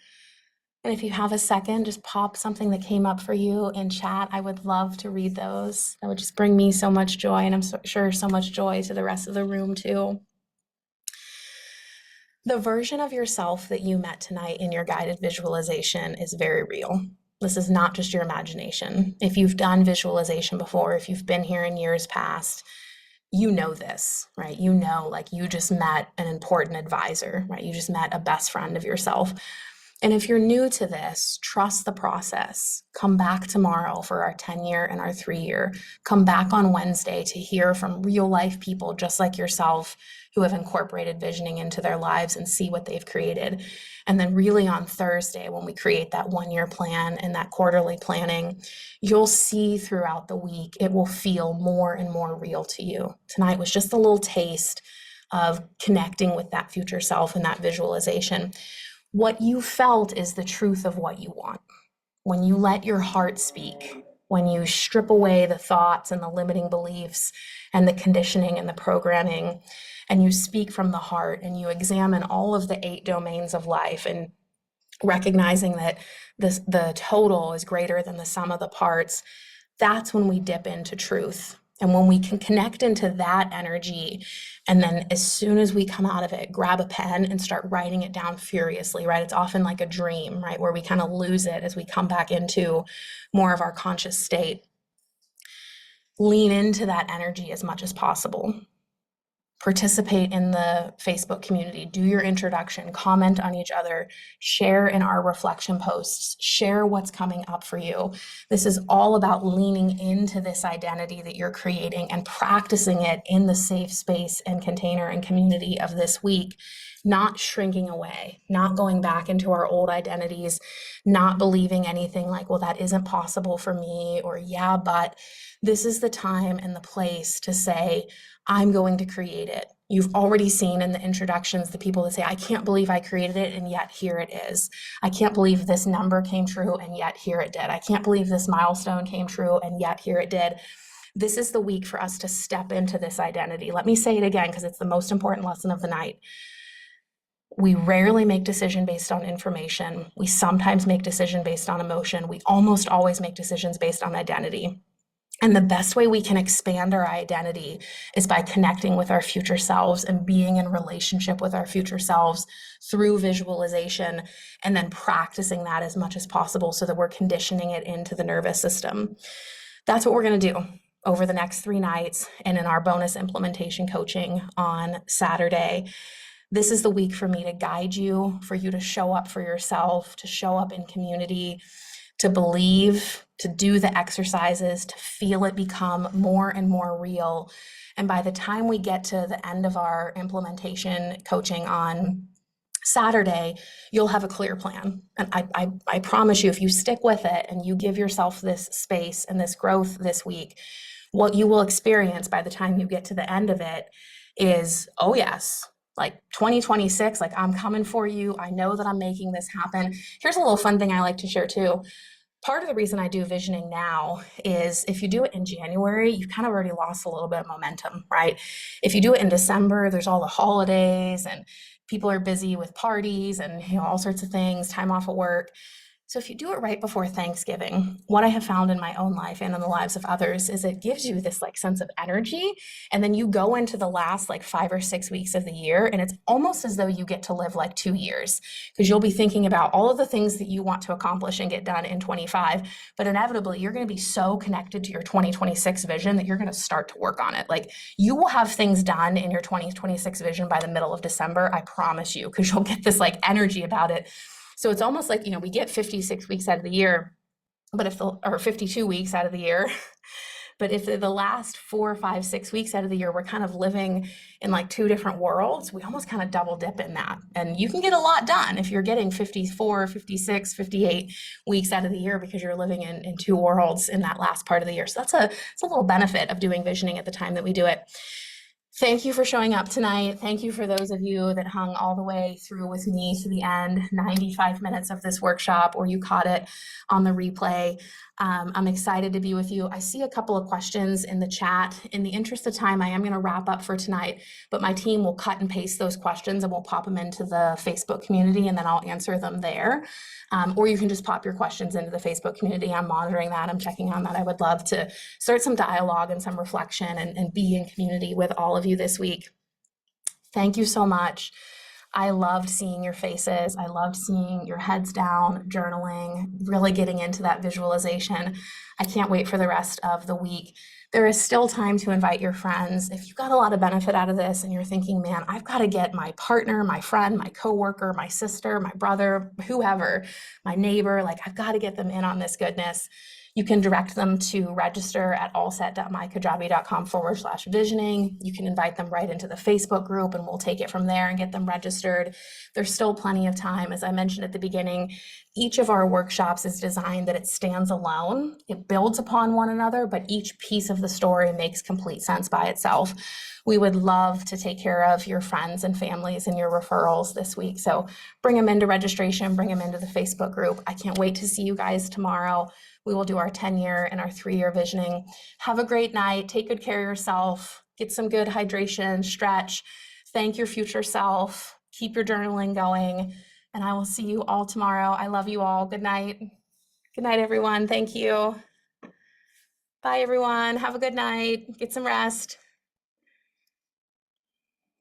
And if you have a second, just pop something that came up for you in chat. I would love to read those. That would just bring me so much joy, and I'm sure so much joy to the rest of the room too. The version of yourself that you met tonight in your guided visualization is very real. This is not just your imagination. If you've done visualization before, if you've been here in years past, you know this, right? You know, like you just met an important advisor, right? You just met a best friend of yourself. And if you're new to this, trust the process. Come back tomorrow for our 10-year and our 3-year. Come back on Wednesday to hear from real life people just like yourself who have incorporated visioning into their lives and see what they've created. And then really on Thursday, when we create that 1-year plan and that quarterly planning, you'll see throughout the week, it will feel more and more real to you. Tonight was just a little taste of connecting with that future self and that visualization. What you felt is the truth of what you want. When you let your heart speak, when you strip away the thoughts and the limiting beliefs and the conditioning and the programming, and you speak from the heart and you examine all of the 8 domains of life and recognizing that the total is greater than the sum of the parts, that's when we dip into truth. And when we can connect into that energy, and then as soon as we come out of it, grab a pen and start writing it down furiously, right? It's often like a dream, right? Where we kind of lose it as we come back into more of our conscious state. Lean into that energy as much as possible. Participate in the Facebook community, do your introduction, comment on each other, share in our reflection posts, share what's coming up for you. This is all about leaning into this identity that you're creating and practicing it in the safe space and container and community of this week, not shrinking away, not going back into our old identities, not believing anything like, well, that isn't possible for me, or yeah, but this is the time and the place to say, I'm going to create it. You've already seen in the introductions the people that say, I can't believe I created it, and yet here it is. I can't believe this number came true, and yet here it did. I can't believe this milestone came true, and yet here it did. This is the week for us to step into this identity. Let me say it again, because it's the most important lesson of the night. We rarely make decision based on information. We sometimes make decision based on emotion. We almost always make decisions based on identity. And the best way we can expand our identity is by connecting with our future selves and being in relationship with our future selves through visualization, and then practicing that as much as possible so that we're conditioning it into the nervous system. That's what we're going to do over the next 3 nights and in our bonus implementation coaching on Saturday. This is the week for me to guide you, for you to show up for yourself, to show up in community, to believe, to do the exercises, to feel it become more and more real. And by the time we get to the end of our implementation coaching on Saturday, you'll have a clear plan. And I promise you, if you stick with it and you give yourself this space and this growth this week, what you will experience by the time you get to the end of it is, oh yes, like 2026, like I'm coming for you. I know that I'm making this happen. Here's a little fun thing I like to share too. Part of the reason I do visioning now is if you do it in January, you've kind of already lost a little bit of momentum, right? If you do it in December, there's all the holidays and people are busy with parties and all sorts of things, time off of work. So if you do it right before Thanksgiving, what I have found in my own life and in the lives of others is it gives you this like sense of energy. And then you go into the last like 5 or 6 weeks of the year, and it's almost as though you get to live like 2 years, because you'll be thinking about all of the things that you want to accomplish and get done in 25. But inevitably, you're going to be so connected to your 2026 vision that you're going to start to work on it. Like you will have things done in your 2026 vision by the middle of December, I promise you, because you'll get this like energy about it. So it's almost like, we get 56 weeks out of the year, or 52 weeks out of the year. But if the last 4, 5, 6 weeks out of the year, we're kind of living in like 2 different worlds, we almost kind of double dip in that. And you can get a lot done if you're getting 54, 56, 58 weeks out of the year, because you're living in 2 worlds in that last part of the year. So it's a little benefit of doing visioning at the time that we do it. Thank you for showing up tonight. Thank you for those of you that hung all the way through with me to the end, 95 minutes of this workshop, or you caught it on the replay. I'm excited to be with you. I see a couple of questions in the chat. In the interest of time, I am going to wrap up for tonight, but my team will cut and paste those questions and we'll pop them into the Facebook community, and then I'll answer them there. Or you can just pop your questions into the Facebook community. I'm monitoring that. I'm checking on that. I would love to start some dialogue and some reflection and be in community with all of you this week. Thank you so much. I loved seeing your faces. I loved seeing your heads down, journaling, really getting into that visualization. I can't wait for the rest of the week. There is still time to invite your friends. If you got a lot of benefit out of this and you're thinking, man, I've got to get my partner, my friend, my coworker, my sister, my brother, whoever, my neighbor, like I've got to get them in on this goodness. You can direct them to register at allset.mykajabi.com/visioning. You can invite them right into the Facebook group and we'll take it from there and get them registered. There's still plenty of time. As I mentioned at the beginning, each of our workshops is designed that it stands alone. It builds upon one another, but each piece of the story makes complete sense by itself. We would love to take care of your friends and families and your referrals this week. So bring them into registration, bring them into the Facebook group. I can't wait to see you guys tomorrow. We will do our 10-year and our 3-year visioning. Have a great night. Take good care of yourself. Get some good hydration, stretch. Thank your future self. Keep your journaling going. And I will see you all tomorrow. I love you all. Good night. Good night, everyone. Thank you. Bye, everyone. Have a good night. Get some rest.